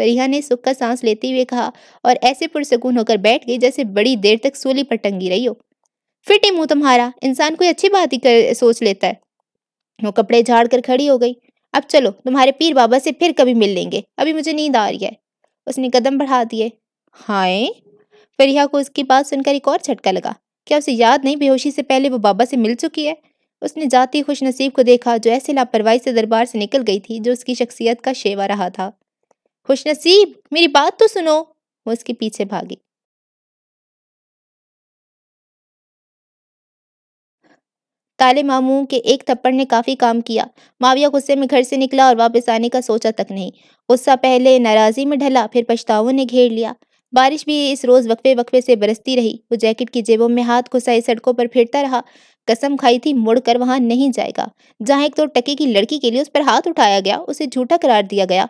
فریحہ نے سکھ کا سانس لیتے ہوئے کہا اور ایسے پرسکون ہو کر بیٹھ گئی جیسے بڑی دیر تک سولی پر ٹنگی رہی ہو۔ فٹی منہ تمہارا، انسان کوئی اچھی بات ہی سوچ لیتا ہے۔ وہ کپڑے جھاڑ کر کھڑی ہو گئی۔ اب چلو تمہارے پیر بابا سے پھر کبھی مل لیں گے، ابھی مجھے نیند آ رہی ہے۔ اس نے قدم بڑھا دیے۔ ہائے! فریحہ کو اس کی بات سن کر ایک اور جھٹکا لگا۔ کیا اسے یاد نہیں بے ہوشی سے پہلے وہ بابا سے مل چکی ہے؟ اس نے جاتی خوش نصیب کو دیکھا جو ایسے لاپرواہی سے دربار سے نکل گئی تھی جو اس کی شخصیت کا شیوا رہا تھا۔ خوش نصیب، میری بات تو سنو! وہ اس کے پیچھے بھاگی۔ کالے ماموں کے ایک تھپڑ نے کافی کام کیا۔ معاویہ غصے میں گھر سے نکلا اور واپس آنے کا سوچا تک نہیں۔ غصہ پہلے ناراضی میں ڈھلا، پھر پچھتاووں نے گھیر لیا۔ بارش بھی اس روز وقفے وقفے سے برستی رہی۔ وہ جیکٹ کی جیبوں میں ہاتھ گھسائے سڑکوں پر پھرتا رہا۔ قسم کھائی تھی مڑ کر وہاں نہیں جائے گا جہاں ایک تو ٹکے کی لڑکی کے لیے اس پر ہاتھ اٹھایا گیا، اسے جھوٹا قرار دیا گیا۔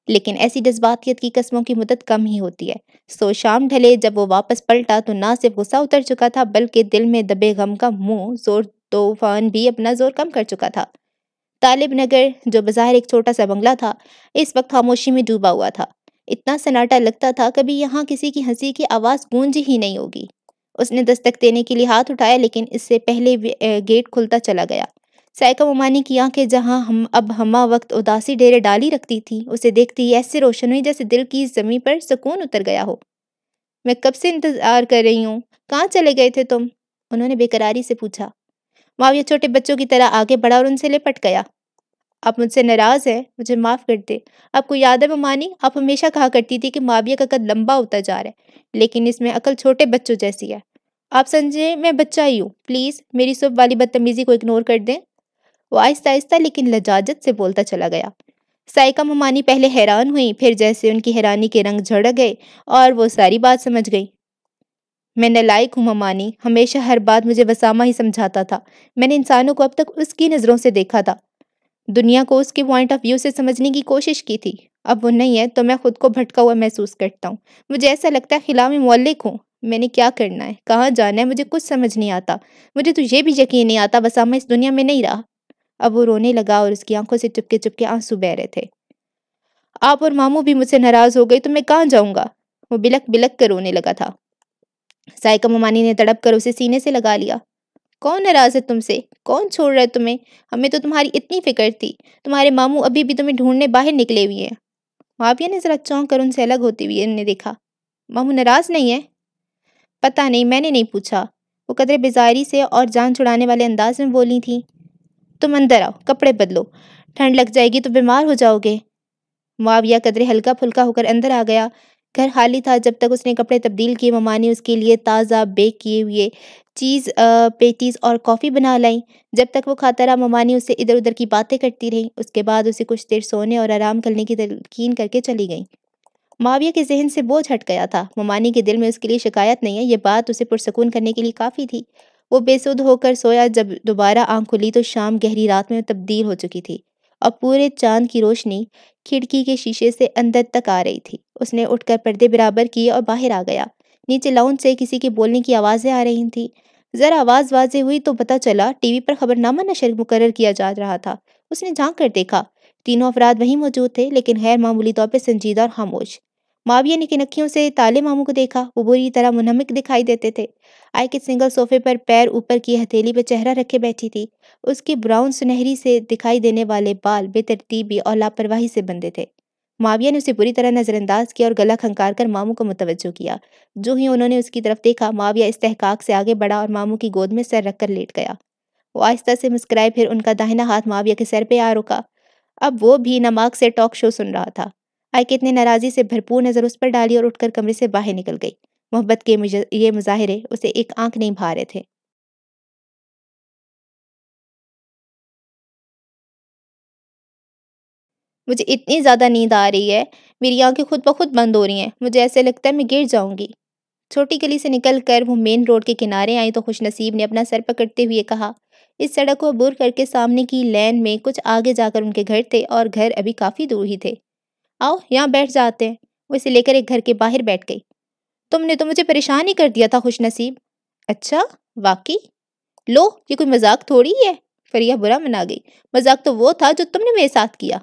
لیکن ایسی جذباتیت کی قسموں کی مدت کم ہی ہوتی ہے۔ سو شام ڈھلے جب وہ واپس پلٹا تو نہ صرف غصہ اتر چکا تھا بلکہ دل میں دبے غم کا منہ زور طوفان بھی اپنا زور کم کر چکا تھا۔ طالب نگر، جو بظاہر ایک چھوٹا سا بنگلہ تھا، اس وقت خاموشی میں ڈوبا ہوا تھا۔ اتنا سناٹا لگتا تھا کبھی یہاں کسی کی ہنسی کی آواز گونجی ہی نہیں ہوگی۔ اس نے دستک دینے کے لیے ہاتھ اٹھایا لیکن اس سے پہلے گیٹ کھلتا چلا گیا۔ سائیکہ ممانی کی آنکھیں جہاں اب ہمہ وقت اداسی ڈیرے ڈالی رکھتی تھی، اسے دیکھتے ہی ایسے روشن ہوئی جیسے دل کی زمین پر سکون اتر گیا ہو۔ میں کب سے انتظار کر رہی ہوں، کہاں چلے گئے تھے تم؟ انہوں نے بے قراری سے پوچھا۔ معاویہ چھوٹے بچوں کی طرح آگے بڑھا اور ان سے لپٹ گیا۔ آپ مجھ سے ناراض ہیں، مجھے معاف کر دے۔ آپ کو یاد ہے ممانی، آپ ہمیشہ کہا کرتی تھی کہ معاویہ کا قد لمبا ہوتا جا رہا ہے لیکن اس میں عقل چھوٹے بچوں جیسی ہے۔ آپ سمجھے میں بچہ ہی ہوں، پلیز میری صبح والی بدتمیزی کو اگنور کر دیں۔ وہ آہستہ آہستہ لیکن لجاجت سے بولتا چلا گیا۔ سائیکہ ممانی پہلے حیران ہوئی، پھر جیسے ان کی حیرانی کے رنگ جھڑ گئے اور وہ ساری بات سمجھ گئی۔ میں نالائق ہوں ممانی، ہمیشہ ہر بات مجھے وسامہ ہی سمجھاتا تھا۔ میں نے انسانوں کو اب تک اس کی نظروں سے دیکھا تھا، دنیا کو اس کے پوائنٹ آف ویو سے سمجھنے کی کوشش کی تھی۔ اب وہ نہیں ہے تو میں خود کو بھٹکا ہوا محسوس کرتا ہوں۔ مجھے ایسا لگتا ہے خلا میں معلق ہوں۔ میں نے کیا کرنا ہے، کہاں جانا ہے، مجھے کچھ سمجھ نہیں آتا۔ مجھے تو یہ بھی یقین نہیں آتا وسامہ اس دنیا میں نہیں رہا۔ اب وہ رونے لگا اور اس کی آنکھوں سے چپکے چپکے آنسو بہہ رہے تھے۔ آپ اور ماموں بھی مجھ سے ناراض ہو گئے تو میں کہاں جاؤں گا؟ وہ بلک بلک کر رونے لگا تھا۔ سائیکہ ممانی نے تڑپ کر اسے سینے سے لگا لیا۔ کون ناراض ہے تم سے؟ کون چھوڑ رہا ہے تمہیں؟ ہمیں تو تمہاری اتنی فکر تھی۔ تمہارے ماموں ابھی بھی تمہیں ڈھونڈنے باہر نکلے ہوئے ہیں۔ معاویہ نے ذرا چونک کر ان سے الگ ہوتے ہوئے نے دیکھا۔ ماموں ناراض نہیں ہے؟ پتہ نہیں، میں نے نہیں پوچھا۔ وہ قدرے بیزاری سے اور جان چھڑانے والے انداز میں بولی تھی۔ تم اندر آؤ، کپڑے بدلو، ٹھنڈ لگ جائے گی تو بیمار ہو جاؤ گے۔ معاویہ قدرے ہلکا پھلکا ہو کر اندر آ گیا۔ گھر خالی تھا۔ جب تک اس نے کپڑے تبدیل کیے ممانی اس کے لیے تازہ بیک کیے ہوئے چیز پیٹیز اور کافی بنا لائیں۔ جب تک وہ کھاتا رہا ممانی اس سے ادھر ادھر کی باتیں کرتی رہی۔ اس کے بعد اسے کچھ دیر سونے اور آرام کرنے کی تلقین کر کے چلی گئیں۔ معاویہ کے ذہن سے بوجھ ہٹ گیا تھا۔ ممانی کے دل میں اس کے لیے شکایت نہیں ہے، یہ بات اسے پرسکون کرنے کے لیے کافی تھی۔ وہ بے سدھ ہو کر سویا۔ جب دوبارہ آنکھ کھلی تو شام گہری رات میں تبدیل ہو چکی تھی اور پورے چاند کی روشنی کھڑکی کے شیشے سے اندر تک آ رہی تھی۔ اس نے اٹھ کر پردے برابر کیے اور باہر آ گیا۔ نیچے لاؤنج سے کسی کے بولنے کی آوازیں آ رہی تھیں۔ ذرا آواز واضح ہوئی تو پتہ چلا ٹی وی پر خبرنامہ نشر مقرر کیا جا رہا تھا۔ اس نے جھانک کر دیکھا، تینوں افراد وہیں موجود تھے لیکن غیر معمولی طور پہ سنجیدہ اور خاموش۔ معاویہ نے کنکھیوں سے تالے ماموں کو دیکھا۔ وہ بری طرح منہمک دکھائی دیتے تھے۔ آئی کے سنگل صوفے پر پیر اوپر کیے ہتھیلی پہ چہرہ رکھے بیٹھی تھی۔ اس کے براؤن سنہری سے دکھائی دینے والے بال بے ترتیبی اور لاپرواہی سے بندھے تھے۔ معاویہ نے اسے بری طرح نظر انداز کیا اور گلا کھنکار کر ماموں کو متوجہ کیا۔ جو ہی انہوں نے اس کی طرف دیکھا، معاویہ استحقاق سے آگے بڑھا اور ماموں کی گود میں سر رکھ کر لیٹ گیا۔ وہ آہستہ سے مسکرائے، پھر ان کا داہنا ہاتھ معاویہ کے سر پہ آ رکا۔ اب وہ بھی نماک سے ٹاک شو سن رہا تھا۔ آئیکت نے ناراضی سے بھرپور نظر اس پر ڈالی اور اٹھ کر کمرے سے باہر نکل گئی۔ محبت کے یہ مظاہرے اسے ایک آنکھ نہیں بھا رہے تھے۔ مجھے اتنی زیادہ نیند آ رہی ہے، میری آنکھیں خود بخود بند ہو رہی ہیں، مجھے ایسے لگتا ہے میں گر جاؤں گی۔ چھوٹی گلی سے نکل کر وہ مین روڈ کے کنارے آئیں تو خوش نصیب نے اپنا سر پکڑتے ہوئے کہا۔ اس سڑک کو عبور کر کے سامنے کی لین میں کچھ آگے جا کر ان کے گھر تھے اور گھر ابھی کافی دور ہی تھے۔ آؤ یہاں بیٹھ جاتے ہیں۔ وہ اسے لے کر ایک گھر کے باہر بیٹھ گئی۔ تم نے تو مجھے پریشان ہی کر دیا تھا خوش نصیب۔ اچھا واقعی؟ لو یہ کوئی مذاق تھوڑی ہے۔ فریحہ برا منا گئی۔ مذاق تو وہ تھا جو تم نے میرے ساتھ کیا۔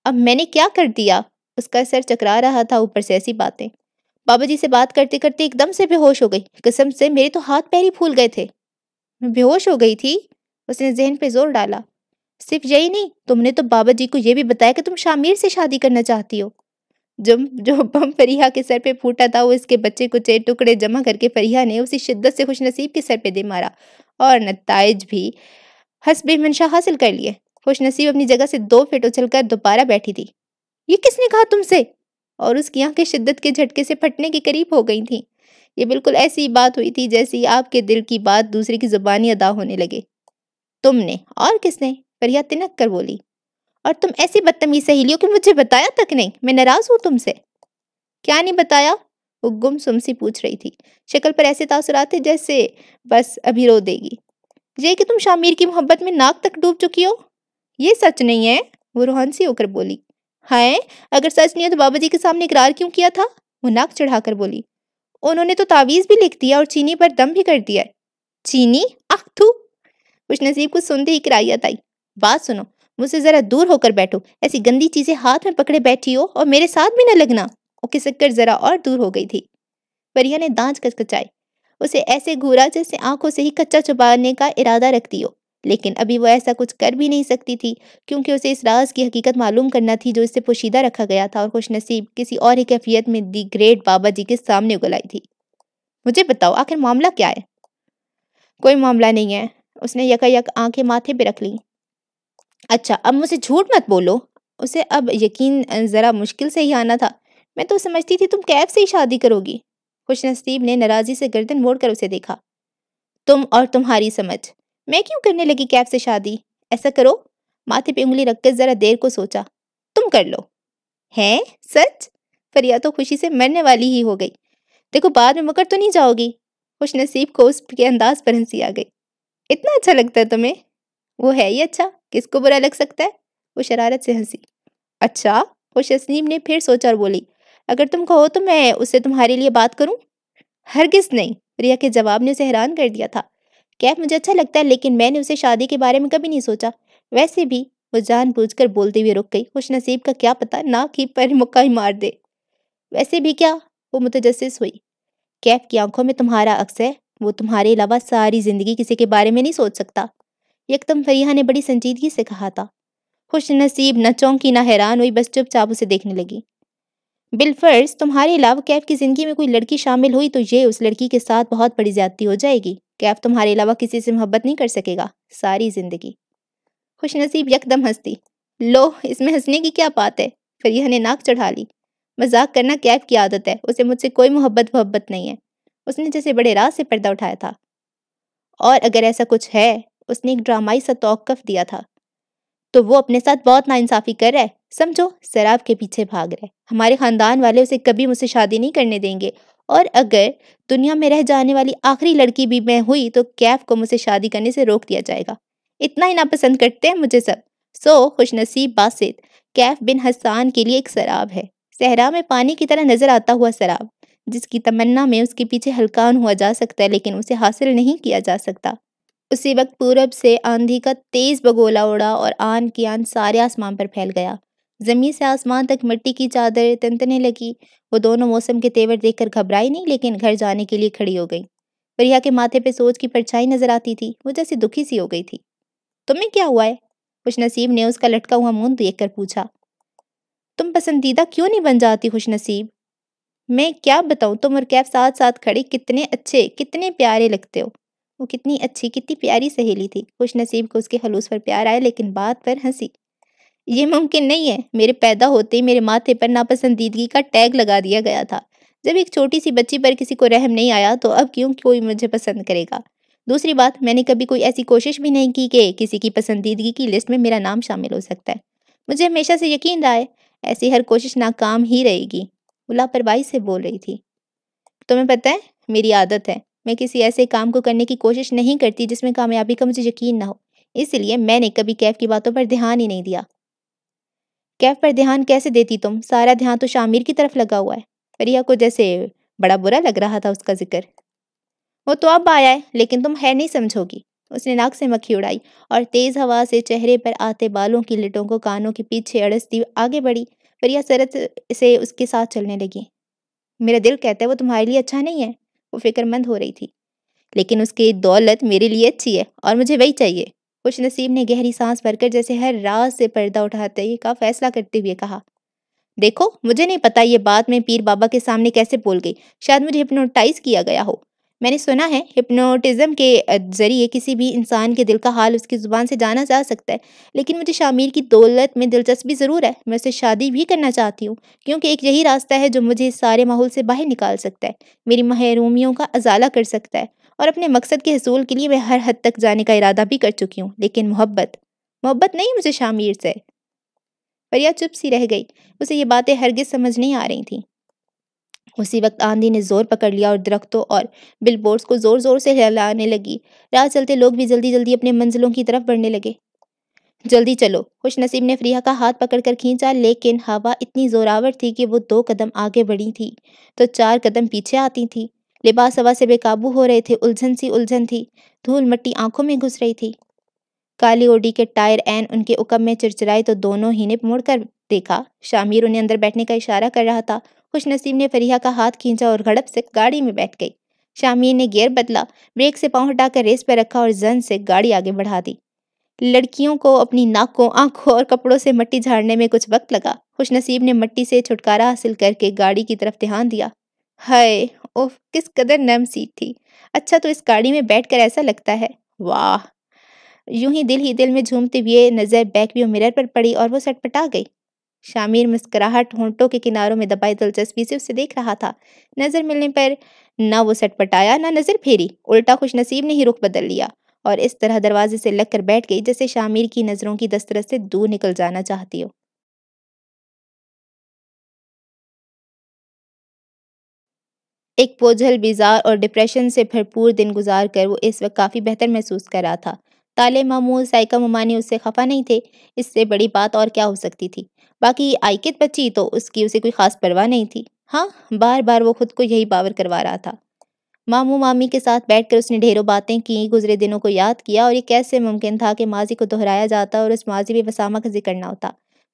اب میں نے کیا کر دیا؟ اس کا سر چکرا رہا تھا، اوپر سے ایسی باتیں۔ بابا جی سے بات کرتے کرتے ایک دم سے بے ہوش ہو گئی۔ قسم سے میرے تو ہاتھ پیر ہی پھول گئے تھے۔ میں بے ہوش ہو گئی تھی؟ اس نے ذہن پہ زور ڈالا۔ صرف یہی نہیں، تم نے تو بابا جی کو یہ بھی بتایا کہ تم شامیر سے شادی کرنا چاہتی ہو۔ جو بم فریحہ کے سر پہ پھوٹا تھا، وہ اس کے بچے کچے ٹکڑے جمع کر کے فریحہ نے اسی شدت سے خوش نصیب کے سر پہ دے مارا، اور نتائج بھی حسب منشا حاصل کر لیے۔ خوش نصیب اپنی جگہ سے 2 فٹ اچھل کر دوبارہ بیٹھی تھی۔ یہ کس نے کہا تم سے؟ اور اس کی آنکھیں شدت کے جھٹکے سے پھٹنے کے قریب ہو گئی تھیں۔ یہ بالکل ایسی بات ہوئی تھی جیسی آپ کے دل کی بات دوسرے کی زبانی ادا ہونے لگے۔ تم نے؟ اور کس نے؟ فریحہ تنک کر بولی۔ اور تم ایسی بدتمیز سہیلی ہو کہ مجھے بتایا تک نہیں۔ میں ناراض ہوں تم سے۔ کیا نہیں بتایا؟ وہ گم سم سی پوچھ رہی تھی۔ شکل پر ایسے تاثرات تھے جیسے بس ابھی رو دے گی۔ یہ کہ تم شامیر کی محبت میں ناک تک ڈوب چکی ہو۔ یہ سچ نہیں ہے، وہ روحان سی ہو کر بولی۔ ہائے، اگر سچ نہیں ہے تو بابا جی کے سامنے اقرار کیوں کیا تھا؟ وہ ناک چڑھا کر بولی۔ انہوں نے تو تعویذ بھی لکھ دیا اور چینی پر دم بھی کر دیا ہے۔ چینی؟ آہ تھو! خوش نصیب کو سنتے ہی کراہیت آئی۔ بات سنو، مجھ سے ذرا دور ہو کر بیٹھو۔ ایسی گندی چیزیں ہاتھ میں پکڑے بیٹھی ہو، اور میرے ساتھ بھی نہ لگنا۔ وہ کھسک کر ذرا اور دور ہو گئی تھی۔ فریحہ نے دانت کچکچائے۔ اسے ایسے گھورا جیسے آنکھوں سے ہی کچا چبانے کا ارادہ رکھتی ہو، لیکن ابھی وہ ایسا کچھ کر بھی نہیں سکتی تھی، کیونکہ اسے اس راز کی حقیقت معلوم کرنا تھی جو اس سے پوشیدہ رکھا گیا تھا، اور خوش نصیب کسی اور ہی کیفیت میں دی گریٹ بابا جی کے سامنے اگل تھی۔ مجھے بتاؤ، آخر معاملہ کیا ہے؟ کوئی معاملہ نہیں ہے، اس نے یکا یک آنکھیں ماتھے پہ رکھ لیں۔ اچھا، اب مجھے جھوٹ مت بولو۔ اسے اب یقین ذرا مشکل سے ہی آنا تھا۔ میں تو سمجھتی تھی تم کیف سے ہی شادی کرو گی۔ خوش نصیب نے ناراضی سے گردن موڑ کر اسے دیکھا۔ تم اور تمہاری سمجھ۔ میں کیوں کرنے لگی کیف سے شادی؟ ایسا کرو، ماتھے پہ انگلی رکھ کر ذرا دیر کو سوچا، تم کر لو۔ ہیں؟ سچ؟ فریحہ تو خوشی سے مرنے والی ہی ہو گئی۔ دیکھو بعد میں مکر تو نہیں جاؤ گی۔ خوش نصیب کو اس کے انداز پر ہنسی آ گئی۔ اتنا اچھا لگتا ہے تمہیں؟ وہ ہے ہی اچھا، کس کو برا لگ سکتا ہے؟ وہ شرارت سے ہنسی۔ اچھا؟ خوش نصیب نے پھر سوچا اور بولی۔ اگر تم کہو تو میں اس سے تمہارے لیے بات کروں؟ ہرگز نہیں، فریحہ کے جواب نے اسے حیران کر دیا تھا۔ کیف مجھے اچھا لگتا ہے، لیکن میں نے اسے شادی کے بارے میں کبھی نہیں سوچا۔ ویسے بھی، وہ جان بوجھ کر بولتے ہوئے رک گئی۔ خوش نصیب کا کیا پتا ناک ہی پر مکہ ہی مار دے۔ ویسے بھی کیا؟ وہ متجسس ہوئی۔ کیف کی آنکھوں میں تمہارا عکس ہے، وہ تمہارے علاوہ ساری زندگی کسی کے بارے میں نہیں سوچ سکتا۔ یکدم فریحہ نے بڑی سنجیدگی سے کہا تھا۔ خوش نصیب نہ چونکی نہ حیران ہوئی، بس چپ چاپ اسے دیکھنے لگی۔ بالفرض تمہارے علاوہ کیف کی زندگی میں کوئی لڑکی شامل ہوئی تو یہ اس لڑکی کے ساتھ بہت بڑی زیادتی ہو جائے گی۔ کیف تمہارے علاوہ کسی سے محبت نہیں کر سکے گا ساری زندگی۔ خوش نصیب یکدم ہنستی۔ لو، اس میں ہنسنے کی کیا بات ہے؟ فریحہ نے ناک چڑھا لی۔ مذاق کرنا کیف کی عادت ہے، اسے مجھ سے کوئی محبت نہیں ہے۔ اس نے جیسے بڑے راز سے پردہ اٹھایا تھا۔ اور اگر ایسا کچھ ہے، اس نے ایک ڈرامائی سا توقف دیا تھا، تو وہ اپنے ساتھ بہت ناانصافی کر رہا ہے۔ سمجھو، شراب کے پیچھے بھاگ رہا ہے۔ ہمارے خاندان والے اسے کبھی مجھ سے شادی نہیں کرنے دیں گے، اور اگر دنیا میں رہ جانے والی آخری لڑکی بھی میں ہوئی تو کیف کو مجھ سے شادی کرنے سے روک دیا جائے گا۔ اتنا ہی ناپسند کرتے ہیں مجھے سب۔ خوش نصیب باسط، کیف بن حسان کے لیے ایک سراب ہے، صحرا میں پانی کی طرح نظر آتا ہوا سراب، جس کی تمنا میں اس کے پیچھے ہلکان ہوا جا سکتا ہے، لیکن اسے حاصل نہیں کیا جا سکتا۔ اسی وقت پورب سے آندھی کا تیز بگولا اڑا اور آن کی آن سارے آسمان پر پھیل گیا۔ زمین سے آسمان تک مٹی کی چادر تنتنے لگی۔ وہ دونوں موسم کے تیور دیکھ کر گھبرائی نہیں، لیکن گھر جانے کے لیے کھڑی ہو گئی۔ فریحہ کے ماتھے پہ سوچ کی پرچھائی نظر آتی تھی، وہ جیسے دکھی سی ہو گئی تھی۔ تمہیں کیا ہوا ہے؟ خوش نصیب نے اس کا لٹکا ہوا منہ دیکھ کر پوچھا۔ تم پسندیدہ کیوں نہیں بن جاتی خوش نصیب؟ میں کیا بتاؤں، تم اور کیف ساتھ ساتھ کھڑے کتنے اچھے، کتنے پیارے لگتے ہو۔ وہ کتنی اچھی، کتنی پیاری سہیلی تھی۔ خوش نصیب کو اس کے خلوص پر پیار آیا، لیکن بات پر ہنسی۔ یہ ممکن نہیں ہے، میرے پیدا ہوتے ہی میرے ماتھے پر ناپسندیدگی کا ٹیگ لگا دیا گیا تھا۔ جب ایک چھوٹی سی بچی پر کسی کو رحم نہیں آیا تو اب کیوں کوئی مجھے پسند کرے گا؟ دوسری بات، میں نے کبھی کوئی ایسی کوشش بھی نہیں کی کہ کسی کی پسندیدگی کی لسٹ میں میرا نام شامل ہو سکتا ہے۔ مجھے ہمیشہ سے یقین رہا ہے، ایسی ہر کوشش ناکام ہی رہے گی۔ وہ لاپرواہی سے بول رہی تھی۔ تمہیں پتہ ہے، میری عادت ہے، میں کسی ایسے کام کو کرنے کی کوشش نہیں کرتی جس میں کامیابی کا مجھے یقین نہ ہو۔ اس لیے میں نے کبھی کیف کی باتوں پر دھیان ہی نہیں دیا۔ کیف پر دھیان کیسے دیتی تم؟ سارا دھیان تو شامیر کی طرف لگا ہوا ہے۔ فریحہ کو جیسے بڑا برا لگ رہا تھا اس کا ذکر۔ وہ تو اب آیا ہے، لیکن تم خیر نہیں سمجھو گی۔ اس نے ناک سے مکھی اڑائی اور تیز ہوا سے چہرے پر آتے بالوں کی لٹوں کو کانوں کے پیچھے اڑستی آگے بڑھی۔ فریا سرت سے اس کے ساتھ چلنے لگی۔ میرا دل کہتا ہے وہ تمہارے لیے اچھا نہیں ہے۔ وہ فکر مند ہو رہی تھی۔ لیکن اس کی دولت میرے لیے اچھی ہے اور مجھے وہی چاہیے۔ خوش نصیب نے گہری سانس بھر کر جیسے ہر راز سے پردہ اٹھاتے کا فیصلہ کرتے ہوئے کہا، دیکھو مجھے نہیں پتا یہ بات میں پیر بابا کے سامنے کیسے بول گئی۔ شاید مجھے ہپنوٹائز کیا گیا ہو۔ میں نے سنا ہے ہپنوٹزم کے ذریعے کسی بھی انسان کے دل کا حال اس کی زبان سے جانا جا سکتا ہے۔ لیکن مجھے شامیر کی دولت میں دلچسپی ضرور ہے۔ میں اسے شادی بھی کرنا چاہتی ہوں کیونکہ ایک یہی راستہ ہے جو مجھے اس سارے ماحول سے باہر نکال سکتا ہے، میری محرومیوں کا ازالہ کر سکتا ہے، اور اپنے مقصد کے حصول کے لیے میں ہر حد تک جانے کا ارادہ بھی کر چکی ہوں۔ لیکن محبت نہیں مجھے شامیر سے۔ فریا چپ سی رہ گئی۔ اسے یہ باتیں ہرگز سمجھ نہیں آ رہی تھیں۔ اسی وقت آندھی نے زور پکڑ لیا اور درختوں اور بل بورڈز کو زور زور سے ہلانے لگی۔ راہ چلتے لوگ بھی جلدی جلدی اپنے منزلوں کی طرف بڑھنے لگے۔ جلدی چلو، خوش نصیب نے فریا کا ہاتھ پکڑ کر کھینچا، لیکن ہوا اتنی زوراور تھی کہ وہ 2 قدم آگے بڑھی تھی تو 4 قدم پیچھے آتی تھی۔ لباس ہوا سے بے قابو ہو رہے تھے، الجھن تھی، دھول مٹی آنکھوں میں گھس رہی تھی۔ کالی اوڈی کے ٹائر عین ان کے عقب میں چرچرائے تو دونوں ہی نے مڑ کر دیکھا۔ شامیر انہیں اندر بیٹھنے کا اشارہ کر رہا تھا۔ خوش نصیب نے فریا کا ہاتھ کھینچا اور گھڑپ سے گاڑی میں بیٹھ گئی۔ شامیر نے گیئر بدلا، بریک سے پاؤں ہٹا کر ریس پر رکھا اور زن سے گاڑی آگے بڑھا دی۔ لڑکیوں کو اپنی ناکوں، آنکھوں اور کپڑوں سے مٹی جھاڑنے میں کچھ وقت لگا۔ خوش نصیب نے مٹی سے چھٹکارا حاصل کر کے گاڑی کی طرف دھیان دیا۔ ہائے، اوہ کس قدر نرم سیٹ تھی۔ اچھا تو اس گاڑی میں بیٹھ کر ایسا لگتا ہے، واہ۔ یوں ہی دل میں جھومتے ہوئے نظر بیک ویو مرر پر پڑی اور وہ سٹ پٹا گئی۔ شامیر مسکراہٹ ہونٹوں کے کناروں میں دبائے دلچسپی سے اسے دیکھ رہا تھا۔ نظر ملنے پر نہ وہ سٹ پٹایا نہ نظر پھیری، الٹا خوش نصیب نے ہی رخ بدل لیا اور اس طرح دروازے سے لگ کر بیٹھ گئی جیسے شامیر کی نظروں کی دسترس سے دور نکل جانا چاہتی ہو۔ ایک بوجھل بیزار اور ڈپریشن سے بھرپور دن گزار کر وہ اس وقت کافی بہتر محسوس کر رہا تھا۔ تالے معمول سائیکا ممانی اس سے خفا نہیں تھے۔ اس سے بڑی بات اور کیا ہو سکتی تھی؟ باقی آئیکت بچی تو اس کی اسے کوئی خاص پرواہ نہیں تھی۔ ہاں، بار بار وہ خود کو یہی باور کروا رہا تھا۔ ماموں مامی کے ساتھ بیٹھ کر اس نے ڈھیروں باتیں کی، گزرے دنوں کو یاد کیا اور یہ کیسے ممکن تھا کہ ماضی کو دہرایا جاتا اور اس ماضی میں وسامہ کا ذکر نہ ہوتا۔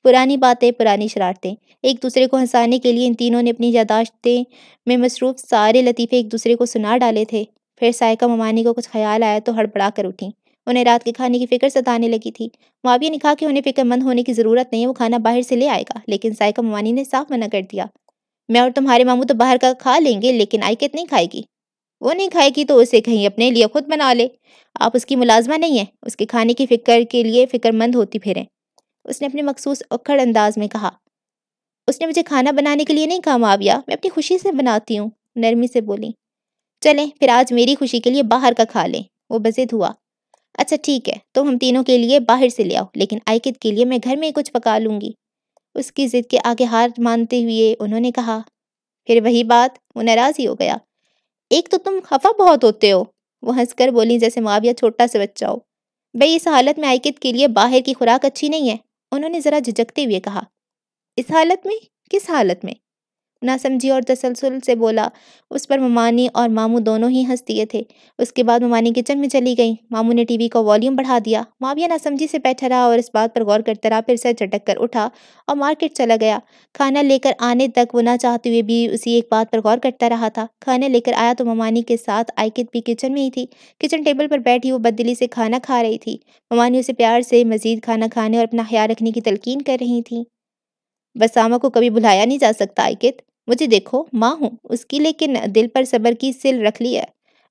پرانی باتیں، پرانی شرارتیں، ایک دوسرے کو ہنسانے کے لیے ان تینوں نے اپنی یادداشتیں میں مصروف سارے لطیفے ایک دوسرے کو سنا ڈالے تھے۔ پھر سائیکا ممانی کو کچھ خیال آیا تو ہڑبڑا کر اٹھیں۔ انہیں رات کے کھانے کی فکر ستانے لگی تھی۔ معاویہ نے کہا کہ انہیں فکر مند ہونے کی ضرورت نہیں ہے، وہ کھانا باہر سے لے آئے گا، لیکن سائیکا ممانی نے صاف منع کر دیا۔ میں اور تمہارے ماموں تو باہر کا کھا لیں گے، لیکن آئیکت نہیں کھائے گی۔ وہ نہیں کھائے گی تو اسے کہیں اپنے لیے خود بنا لے۔ آپ اس کی ملازمہ نہیں ہیں، اس کے کھانے کی فکر کے لیے فکر مند ہوتی پھریں۔ اس نے اپنے مخصوص اکھڑ انداز میں کہا۔ اس نے مجھے کھانا بنانے کے لیے نہیں کہا معاویہ، میں اپنی خوشی سے بناتی ہوں، نرمی سے بولی۔ چلیں پھر آج میری خوشی کے لیے باہر کا کھا لیں، وہ بضد ہوا۔ اچھا ٹھیک ہے، تو ہم تینوں کے لیے باہر سے لے آؤ، لیکن آئیکت کے لیے میں گھر میں کچھ پکا لوں گی۔ اس کی ضد کے آگے ہار مانتے ہوئے انہوں نے کہا۔ پھر وہی بات، وہ ناراض ہی ہو گیا۔ ایک تو تم خفا بہت ہوتے ہو، وہ ہنس کر بولی جیسے معاویہ چھوٹا سا بچہ ہو۔ بھئی اس حالت میں آئیکت کے لیے باہر کی خوراک اچھی نہیں ہے، انہوں نے ذرا جھجکتے ہوئے کہا۔ اس حالت میں؟ کس حالت میں؟ ناسمجھی اور تسلسل سے بولا۔ اس پر ممانی اور ماموں دونوں ہی ہنس دیے تھے۔ اس کے بعد ممانی کچن میں چلی گئیں۔ ماموں نے ٹی وی کا والیوم بڑھا دیا۔ معاویہ ناسمجھی سے بیٹھا رہا اور اس بات پر غور کرتا رہا، پھر سر جھٹک کر اٹھا اور مارکیٹ چلا گیا۔ کھانا لے کر آنے تک وہ نہ چاہتے ہوئے بھی اسی ایک بات پر غور کرتا رہا تھا۔ کھانا لے کر آیا تو ممانی کے ساتھ آئیکت بھی کچن میں ہی تھی۔ کچن ٹیبل پر بیٹھی وہ بددلی سے کھانا کھا رہی تھی۔ ممانی اسے پیار سے مزید کھانا کھانے اور اپنا خیال رکھنے کی تلقین کر رہی تھیں۔ وسامہ کو کبھی بھلایا نہیں جا سکتا آئیکت، مجھے دیکھو ماں ہوں اس کی، لیکن دل پر صبر کی سل رکھ لی ہے۔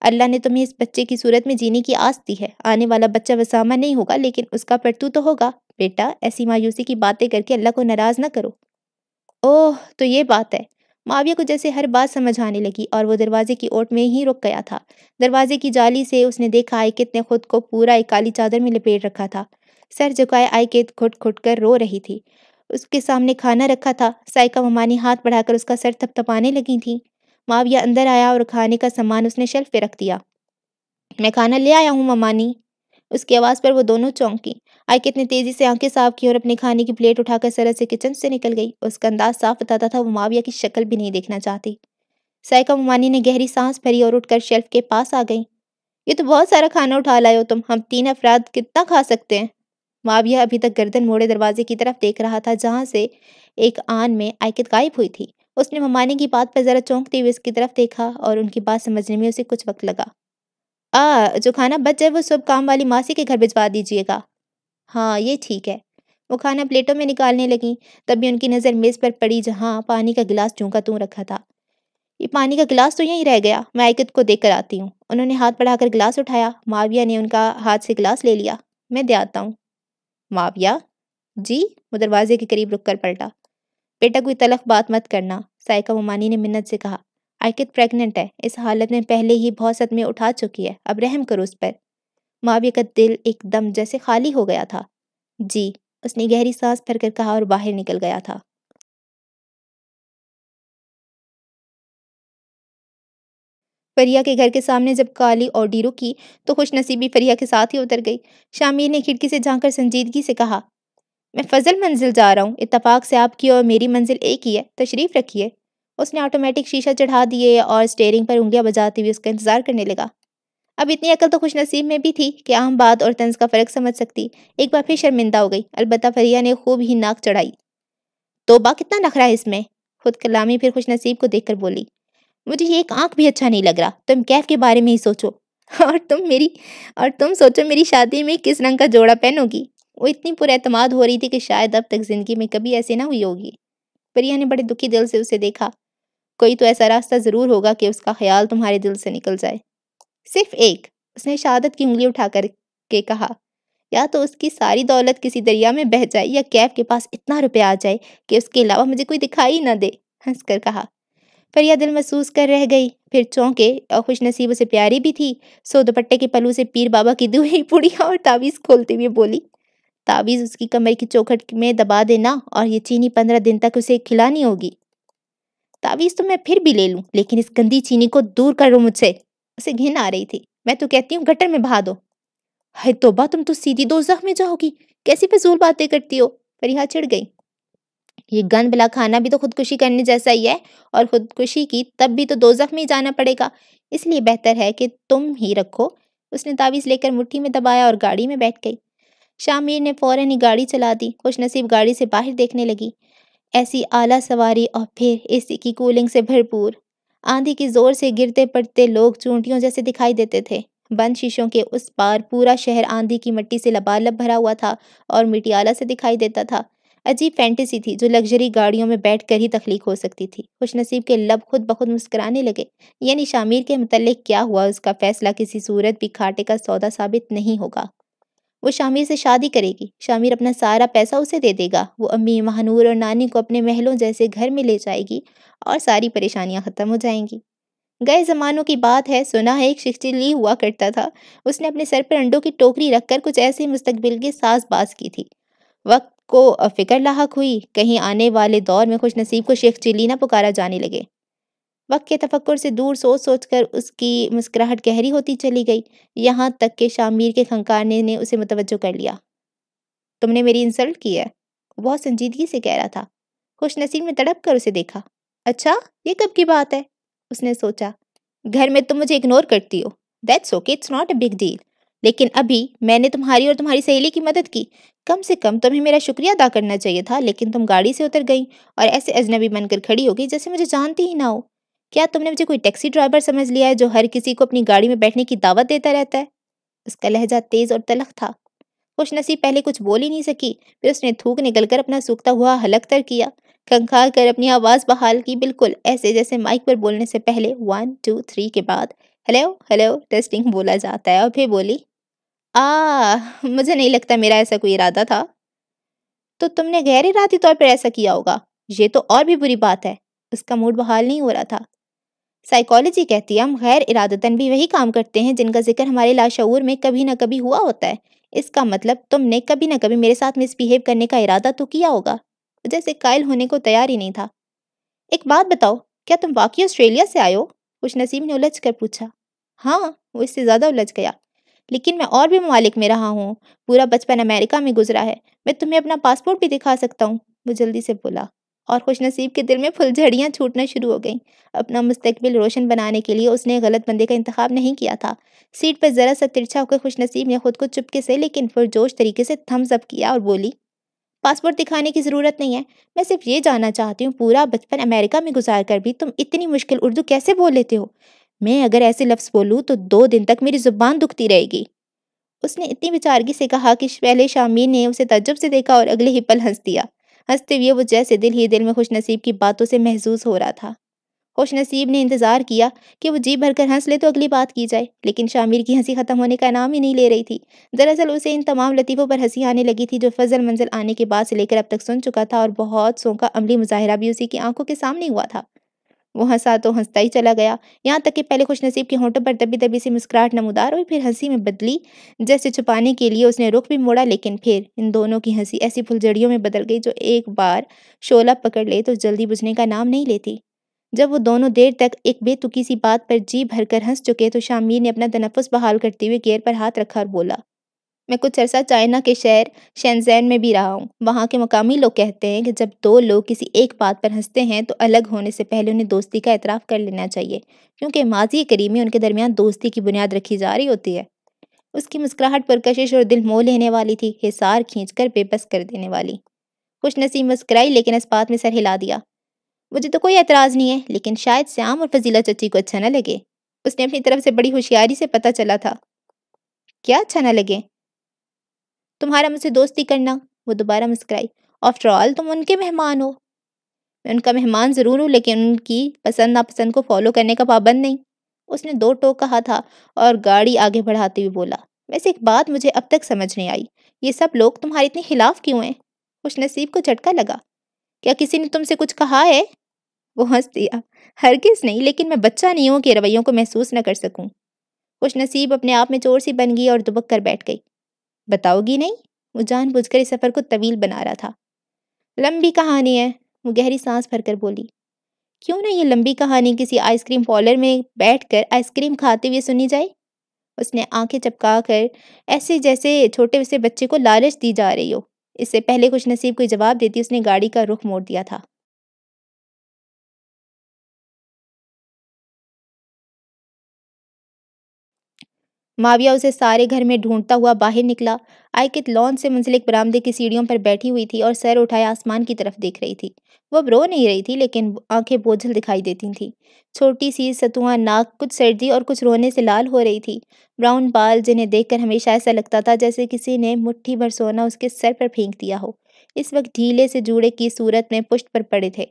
اللہ نے تمہیں اس بچے کی صورت میں جینے کی آس دی ہے۔ آنے والا بچہ وسامہ نہیں ہوگا، لیکن اس کا پرتو تو ہوگا۔ بیٹا ایسی مایوسی کی باتیں کر کے اللہ کو ناراض نہ کرو۔ اوہ تو یہ بات ہے۔ معاویہ کو جیسے ہر بات سمجھ آنے لگی اور وہ دروازے کی اوٹ میں ہی رک گیا تھا۔ دروازے کی جالی سے اس نے دیکھا آئیکت نے خود کو پورا ایک کالی چادر میں لپیٹ رکھا تھا۔ سر جھکائے آئیکت گھٹ گھٹ کر رو رہی تھی۔ اس کے سامنے کھانا رکھا تھا۔ سائیکا ممانی ہاتھ بڑھا کر اس کا سر تھپتھپانے لگی تھیں۔ معاویہ اندر آیا اور کھانے کا سامان اس نے شیلف پہ رکھ دیا۔ میں کھانا لے آیا ہوں ممانی۔ اس کی آواز پر وہ دونوں چونکی۔ آئیکت نے تیزی سے آنکھیں صاف کی اور اپنے کھانے کی پلیٹ اٹھا کر سرعت سے کچن سے نکل گئی۔ اس کا انداز صاف بتاتا تھا وہ معاویہ کی شکل بھی نہیں دیکھنا چاہتی۔ سائیکا ممانی نے گہری سانس بھری اور اٹھ کر شیلف کے پاس آ گئیں۔ یہ تو بہت سارا کھانا اٹھا لائے ہو تم، ہم 3 افراد کتنا کھا سکتے ہیں؟ معاویہ ابھی تک گردن موڑے دروازے کی طرف دیکھ رہا تھا جہاں سے ایک آن میں آئکت غائب ہوئی تھی۔ اس نے ممانی کی بات پر ذرا چونکتے ہوئے اس کی طرف دیکھا اور ان کی بات سمجھنے میں اسے کچھ وقت لگا۔ جو کھانا بچ جائے وہ صبح کام والی ماسی کے گھر بھجوا دیجیے گا۔ ہاں یہ ٹھیک ہے۔ وہ کھانا پلیٹوں میں نکالنے لگیں، تبھی ان کی نظر میز پر پڑی جہاں پانی کا گلاس چوں کا توں رکھا تھا۔ یہ پانی کا گلاس تو یہیں رہ گیا، میں آئکت کو دیکھ کر آتی ہوں۔ انہوں نے ہاتھ بڑھا کر گلاس اٹھایا۔ معاویہ نے ان کا ہاتھ سے گلاس لے لیا۔ میں دے آتا ہوں۔ معاویہ؟ جی؟ وہ دروازے کے قریب رک کر پلٹا۔ بیٹا کوئی تلخ بات مت کرنا، سائقہ ممانی نے منت سے کہا۔ آئکت پریگننٹ ہے، اس حالت میں پہلے ہی بہت صدمے اٹھا چکی ہے، اب رحم کرو اس پر۔ معاویہ کا دل ایک دم جیسے خالی ہو گیا تھا۔ جی، اس نے گہری سانس بھر کر کہا اور باہر نکل گیا تھا۔ فریہ کے گھر کے سامنے جب کالی آڈی رکی تو خوش نصیبی فریہ کے ساتھ ہی اتر گئی۔ شامیر نے کھڑکی سے جھانک کر سنجیدگی سے کہا، میں فضل منزل جا رہا ہوں، اتفاق سے آپ کی اور میری منزل ایک ہی ہے، تشریف رکھیے۔ اس نے آٹومیٹک شیشہ چڑھا دیے اور اسٹیئرنگ پر انگلیاں بجاتے ہوئے اس کا انتظار کرنے لگا۔ اب اتنی عقل تو خوش نصیب میں بھی تھی کہ عام بات اور طنز کا فرق سمجھ سکتی۔ ایک بار پھر شرمندہ ہو گئی، البتہ فریہ نے خوب ہی ناک چڑھائی۔ توبہ کتنا نخرہ ہے اس میں۔ خود کلامی پھر خوش نصیب کو دیکھ کر بولی، مجھے یہ ایک آنکھ بھی اچھا نہیں لگ رہا، تم کیف کے بارے میں ہی سوچو اور تم سوچو میری شادی میں کس رنگ کا جوڑا پہنو گی۔ وہ اتنی پر اعتماد ہو رہی تھی کہ شاید اب تک زندگی میں کبھی ایسے نہ ہوئی ہوگی۔ فریہ نے بڑے دکھی دل سے اسے دیکھا۔ کوئی تو ایسا راستہ ضرور ہوگا کہ اس کا خیال تمہارے دل سے نکل جائے۔ صرف ایک، اس نے شہادت کی انگلی اٹھا کر کے کہا، یا تو اس کی ساری دولت کسی دریا میں بہہ جائے یا کیف کے پاس اتنا روپے آ جائے کہ اس کے علاوہ مجھے کوئی دکھائی نہ دے، ہنس کر کہا۔ فریہ دل محسوس کر رہ گئی، پھر چونکے اور خوش نصیب اسے پیاری بھی تھی، سو دوپٹے کے پلو سے پیر بابا کی دوئی پوڑی اور تعویذ کھولتے ہوئے بولی، تعویذ اس کی کمر کی چوکھٹ میں دبا دینا اور یہ چینی 15 دن تک اسے کھلانی ہوگی۔ تعویذ تو میں پھر بھی لے لوں، لیکن اس گندی چینی کو دور کرو مجھ سے۔ اسے گھن آ رہی تھی۔ میں تو کہتی ہوں گٹر میں بہا دو۔ ہائے توبہ، تم تو سیدھی دوزخ میں جاؤ گی، کیسی فضول باتیں کرتی ہو۔ فریہ چڑھ گئی۔ یہ گند بلا کھانا بھی تو خودکشی کرنے جیسا ہی ہے، اور خودکشی کی تب بھی تو دوزخ میں ہی جانا پڑے گا، اس لیے بہتر ہے کہ تم ہی رکھو۔ اس نے تعویذ لے کر مٹھی میں دبایا اور گاڑی میں بیٹھ گئی۔ شامیر نے فوراً ہی گاڑی چلا دی۔ خوش نصیب گاڑی سے باہر دیکھنے لگی۔ ایسی اعلیٰ سواری اور پھر اے سی کی کولنگ سے بھرپور۔ آندھی کی زور سے گرتے پڑتے لوگ چونٹیوں جیسے دکھائی دیتے تھے۔ بند شیشوں کے اس پار پورا شہر آندھی کی مٹی سے لبالب بھرا ہوا تھا اور مٹیالہ سے دکھائی دیتا تھا۔ عجیب فینٹیسی تھی جو لگژری گاڑیوں میں بیٹھ کر ہی تخلیق ہو سکتی تھی۔ خوش نصیب کے لب خود بخود مسکرانے لگے، یعنی شامیر کے متعلق کیا ہوا اس کا فیصلہ کسی صورت بھی کھاٹے کا سودا ثابت نہیں ہوگا۔ وہ شامیر سے شادی کرے گی، شامیر اپنا سارا پیسہ اسے دے دے گا، وہ امی مہنور اور نانی کو اپنے محلوں جیسے گھر میں لے جائے گی اور ساری پریشانیاں ختم ہو جائیں گی۔ گئے زمانوں کی بات ہے، سنا ہے ایک شکچلی ہوا کرتا تھا، اس نے اپنے سر پر انڈوں کی ٹوکری رکھ کر کچھ ایسے مستقبل کے ساز باز کی تھی۔ وقت کو فکر لاحق ہوئی، کہیں آنے والے دور میں خوش نصیب کو شیخ چلی نہ پکارا جانے لگے۔ وقت کے تفکر سے دور سوچ سوچ کر اس کی مسکراہٹ گہری ہوتی چلی گئی، یہاں تک کہ شامیر کے کھنکارنے نے اسے متوجہ کر لیا۔ تم نے میری انسلٹ کی ہے، وہ بہت سنجیدگی سے کہہ رہا تھا۔ خوش نصیب نے تڑپ کر اسے دیکھا۔ اچھا، یہ کب کی بات ہے؟ اس نے سوچا۔ گھر میں تم مجھے اگنور کرتی ہو، that's okay, it's not a big deal, لیکن ابھی میں نے تمہاری اور تمہاری سہیلی کی مدد کی، کم سے کم تمہیں میرا شکریہ ادا کرنا چاہیے تھا، لیکن تم گاڑی سے اتر گئی اور ایسے اجنبی بن کر کھڑی ہو گئی جیسے مجھے جانتی ہی نہ ہو۔ کیا تم نے مجھے کوئی ٹیکسی ڈرائیور سمجھ لیا ہے جو ہر کسی کو اپنی گاڑی میں بیٹھنے کی دعوت دیتا رہتا ہے؟ اس کا لہجہ تیز اور تلخ تھا۔ خوش نصیب پہلے کچھ بول ہی نہیں سکی، پھر اس نے تھوک نکل کر اپنا سوکھتا ہوا حلق تر کیا، کھنکھار کر اپنی آواز بحال کی، بالکل ایسے جیسے مائک پر بولنے سے پہلے 1 2 3 کے بعد ہیلو ہیلو ٹیسٹنگ بولا جاتا ہے، اور پھر بولی، مجھے نہیں لگتا میرا ایسا کوئی ارادہ تھا۔ تو تم نے غیر ارادی طور پر ایسا کیا ہوگا، یہ تو اور بھی بری بات ہے۔ اس کا موڈ بحال نہیں ہو رہا تھا۔ سائیکالوجی کہتی ہے ہم غیر ارادتاً بھی وہی کام کرتے ہیں جن کا ذکر ہمارے لاشعور میں کبھی نہ کبھی ہوا ہوتا ہے۔ اس کا مطلب تم نے کبھی نہ کبھی میرے ساتھ مس بیہیو کرنے کا ارادہ تو کیا ہوگا۔ جیسے قائل ہونے کو تیار ہی نہیں تھا۔ ایک بات بتاؤ، کیا تم واقعی آسٹریلیا سے آئے ہو؟ خوش نصیب نے الجھ کر پوچھا۔ ہاں، وہ اس سے زیادہ الجھ گیا۔ لیکن میں اور بھی ممالک میں رہا ہوں، پورا بچپن امریکہ میں گزرا ہے، میں تمہیں اپنا پاسپورٹ بھی دکھا سکتا ہوں، وہ جلدی سے بولا، اور خوش نصیب کے دل میں پھلجھڑیاں چھوٹنا شروع ہو گئیں۔ اپنا مستقبل روشن بنانے کے لیے اس نے غلط بندے کا انتخاب نہیں کیا تھا۔ سیٹ پر ذرا سا ترچھا ہو کر خوش نصیب نے خود کو چپکے سے لیکن پرجوش طریقے سے تھمز اپ کیا اور بولی، پاسپورٹ دکھانے کی ضرورت نہیں ہے، میں صرف یہ جاننا چاہتی ہوں پورا بچپن امریکہ میں گزار کر بھی تم اتنی مشکل اردو کیسے بول لیتے ہو؟ میں اگر ایسے لفظ بولوں تو 2 دن تک میری زبان دکھتی رہے گی۔ اس نے اتنی بیچارگی سے کہا کہ پہلے شامین نے اسے تعجب سے دیکھا اور اگلے ہی پل ہنس دیا۔ ہنستے ہوئے وہ جیسے دل ہی دل میں خوش نصیب کی باتوں سے محظوظ ہو رہا تھا۔ خوش نصیب نے انتظار کیا کہ وہ جی بھر کر ہنس لے تو اگلی بات کی جائے، لیکن شامیر کی ہنسی ختم ہونے کا نام ہی نہیں لے رہی تھی۔ دراصل اسے ان تمام لطیفوں پر ہنسی آنے لگی تھی جو فضل منزل آنے کے بعد سے لے کر اب تک سن چکا تھا، اور بہت سوں کا عملی مظاہرہ بھی اسی کی آنکھوں کے سامنے ہوا تھا۔ وہ ہنسا تو ہنستا ہی چلا گیا، یہاں تک کہ پہلے خوش نصیب کے ہونٹوں پر دبی دبی سی مسکراہٹ نمودار ہوئی، پھر ہنسی میں بدلی۔ جیسے چھپانے کے لیے اس نے رخ بھی موڑا، لیکن پھر ان دونوں کی ہنسی ایسی پھلجھڑیوں میں بدل گئی جو ایک بار شعلہ پکڑ لے تو جلدی بجھنے کا نام نہیں لیتی۔ جب وہ دونوں دیر تک ایک بے تکی سی بات پر جی بھر کر ہنس چکے تو شامیر نے اپنا تنفس بحال کرتے ہوئے گیئر پر ہاتھ رکھا اور بولا، میں کچھ عرصہ چائنا کے شہر شینزین میں بھی رہا ہوں۔ وہاں کے مقامی لوگ کہتے ہیں کہ جب 2 لوگ کسی ایک بات پر ہنستے ہیں تو الگ ہونے سے پہلے انہیں دوستی کا اعتراف کر لینا چاہیے، کیونکہ ماضی قریب میں ان کے درمیان دوستی کی بنیاد رکھی جا رہی ہوتی ہے۔ اس کی مسکراہٹ پرکشش اور دل موہ لینے والی تھی، حصار کھینچ کر بے بس کر دینے والی۔ خوش نصیب مسکرائی لیکن اس بات میں سر ہلا دیا۔ مجھے تو کوئی اعتراض نہیں ہے، لیکن شاید سیام اور فضیلہ چچی کو اچھا نہ لگے۔ اس نے اپنی طرف سے بڑی ہوشیاری سے پتہ چلا تھا۔ کیا اچھا نہ لگے؟ تمہارا مجھ سے دوستی کرنا۔ وہ دوبارہ مسکرائی۔ آفٹر آل تم ان کے مہمان ہو۔ میں ان کا مہمان ضرور ہوں، لیکن ان کی پسند ناپسند کو فالو کرنے کا پابند نہیں۔ اس نے 2 ٹوک کہا تھا اور گاڑی آگے بڑھاتے ہوئے بولا، ویسے ایک بات مجھے اب تک سمجھ نہیں آئی، یہ سب لوگ تمہارے اتنے خلاف کیوں ہیں؟ خوش نصیب کو جھٹکا لگا۔ کیا کسی نے تم سے کچھ کہا ہے؟ وہ ہنس دیا۔ ہرگز نہیں، لیکن میں بچہ نہیں ہوں کہ رویوں کو محسوس نہ کر سکوں۔ خوش نصیب اپنے آپ میں چور سی بن گئی اور دبک کر بیٹھ گئی۔ بتاؤ گی نہیں؟ وہ جان بوجھ کر اس سفر کو طویل بنا رہا تھا۔ لمبی کہانی ہے، وہ گہری سانس بھر کر بولی۔ کیوں نہ یہ لمبی کہانی کسی آئس کریم پارلر میں بیٹھ کر آئس کریم کھاتے ہوئے سنی جائے؟ اس نے آنکھیں چپکا کر ایسے جیسے چھوٹے سے بچے کو لالچ دی جا رہی ہو۔ اس سے پہلے خوش نصیب کوئی جواب دیتی اس نے گاڑی کا رخ موڑ دیا تھا۔ معاویہ اسے سارے گھر میں ڈھونڈتا ہوا باہر نکلا۔ آئکت لان سے منسلک برآمدے کی سیڑھیوں پر بیٹھی ہوئی تھی اور سر اٹھائے آسمان کی طرف دیکھ رہی تھی۔ وہ اب رو نہیں رہی تھی، لیکن آنکھیں بوجھل دکھائی دیتی تھیں۔ چھوٹی سی ستواں ناک کچھ سردی اور کچھ رونے سے لال ہو رہی تھی۔ براؤن بال جنہیں دیکھ کر ہمیشہ ایسا لگتا تھا جیسے کسی نے مٹھی بھر سونا اس کے سر پر پھینک دیا ہو، اس وقت ڈھیلے سے جوڑے کی صورت میں پشت پر پڑے تھے۔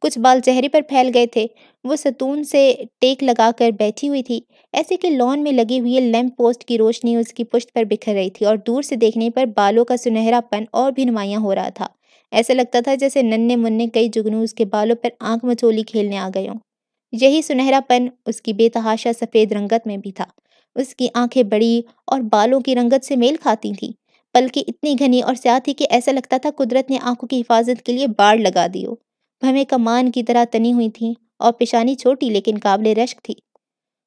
کچھ بال چہرے پر پھیل گئے تھے۔ وہ ستون سے ٹیک لگا کر بیٹھی ہوئی تھی، ایسے کہ لان میں لگی ہوئی لیمپ پوسٹ کی روشنی اس کی پشت پر بکھر رہی تھی اور دور سے دیکھنے پر بالوں کا سنہرا پن اور بھی نمایاں ہو رہا تھا۔ ایسا لگتا تھا جیسے ننھے منھے کئی جگنو اس کے بالوں پر آنکھ مچولی کھیلنے آ گئے ہوں۔ یہی سنہرا پن اس کی بے تحاشا سفید رنگت میں بھی تھا۔ اس کی آنکھیں بڑی اور بالوں کی رنگت سے میل کھاتی تھیں۔ پلکیں اتنی گھنی اور سیاہ تھی کہ ایسا لگتا تھا قدرت نے آنکھوں کی حفاظت کے لیے باڑ لگا دی ہو۔ بھویں کمان کی طرح تنی ہوئی تھیں اور پیشانی چھوٹی لیکن قابل رشک تھی۔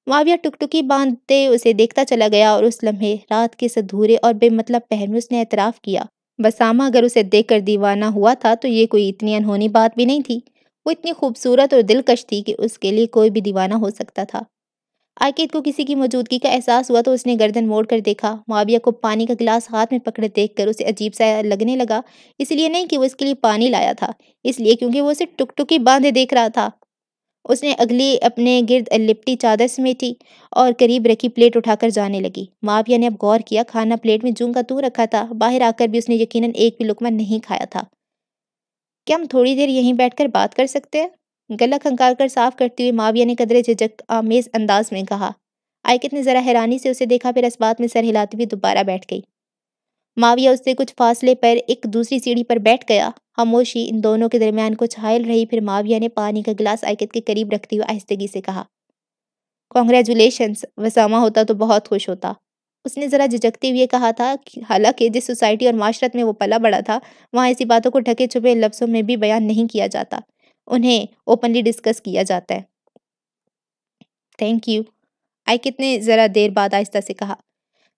معاویہ ٹکٹکی باندھتے اسے دیکھتا چلا گیا اور اس لمحے رات کے اس ادھورے اور بے مطلب پہر میں اس نے اعتراف کیا، بسامہ اگر اسے دیکھ کر دیوانہ ہوا تھا تو یہ کوئی اتنی انہونی بات بھی نہیں تھی۔ وہ اتنی خوبصورت اور دلکش تھی کہ اس کے لیے کوئی بھی دیوانہ ہو سکتا تھا۔ آئکت کو کسی کی موجودگی کا احساس ہوا تو اس نے گردن موڑ کر دیکھا۔ معاویہ کو پانی کا گلاس ہاتھ میں پکڑے دیکھ کر اسے عجیب سا لگنے لگا، اس لیے نہیں کہ وہ اس کے لیے پانی لایا تھا، اس لیے کیونکہ وہ اسے ٹکٹکی باندھے دیکھ رہا تھا۔ اس نے اگلی اپنے گرد لپٹی چادر سمیٹی اور قریب رکھی پلیٹ اٹھا کر جانے لگی۔ معاویہ نے اب غور کیا، کھانا پلیٹ میں جوں کا توں رکھا تھا۔ باہر آ کر بھی اس نے یقیناً ایک بھی لقمہ نہیں کھایا تھا۔ کیا ہم تھوڑی دیر یہیں بیٹھ کر بات کر سکتے ہیں؟ گلا کھنکار کر صاف کرتے ہوئے معاویہ نے قدرے جھجک آمیز انداز میں کہا۔ آئکت نے ذرا حیرانی سے اسے دیکھا، پھر اس بات میں سر ہلاتے ہوئے دوبارہ بیٹھ گئی۔ معاویہ اس سے کچھ فاصلے پر ایک دوسری سیڑھی پر بیٹھ گیا۔ خاموشی ان دونوں کے درمیان کچھ حائل رہی، پھر معاویہ نے پانی کا گلاس آئکت کے قریب رکھتے ہوئے آہستگی سے کہا، کانگریچولیشنز، وسامہ ہوتا تو بہت خوش ہوتا۔ اس نے ذرا جھجکتے ہوئے کہا تھا، حالانکہ جس سوسائٹی اور معاشرت میں وہ پلا بڑا تھا وہاں ایسی باتوں کو ڈھکے چھپے لفظوں میں بھی بیان نہیں کیا جاتا، انہیں اوپنلی ڈسکس کیا جاتا ہے۔ تھینک یو، آئکت نے ذرا دیر بعد آہستہ سے کہا۔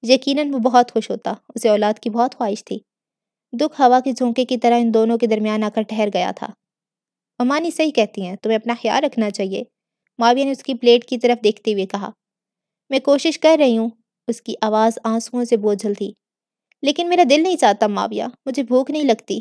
یقیناً وہ بہت خوش ہوتا، اسے اولاد کی بہت خواہش تھی۔ دکھ ہوا کے جھونکے کی طرح ان دونوں کے درمیان آ کر ٹھہر گیا تھا۔ امانی صحیح کہتی ہیں، تمہیں اپنا خیال رکھنا چاہیے، معاویہ نے اس کی پلیٹ کی طرف دیکھتے ہوئے کہا۔ میں کوشش کر رہی ہوں، اس کی آواز آنسوؤں سے بوجھل تھی۔ لیکن میرا دل نہیں چاہتا معاویہ، مجھے بھوک نہیں لگتی،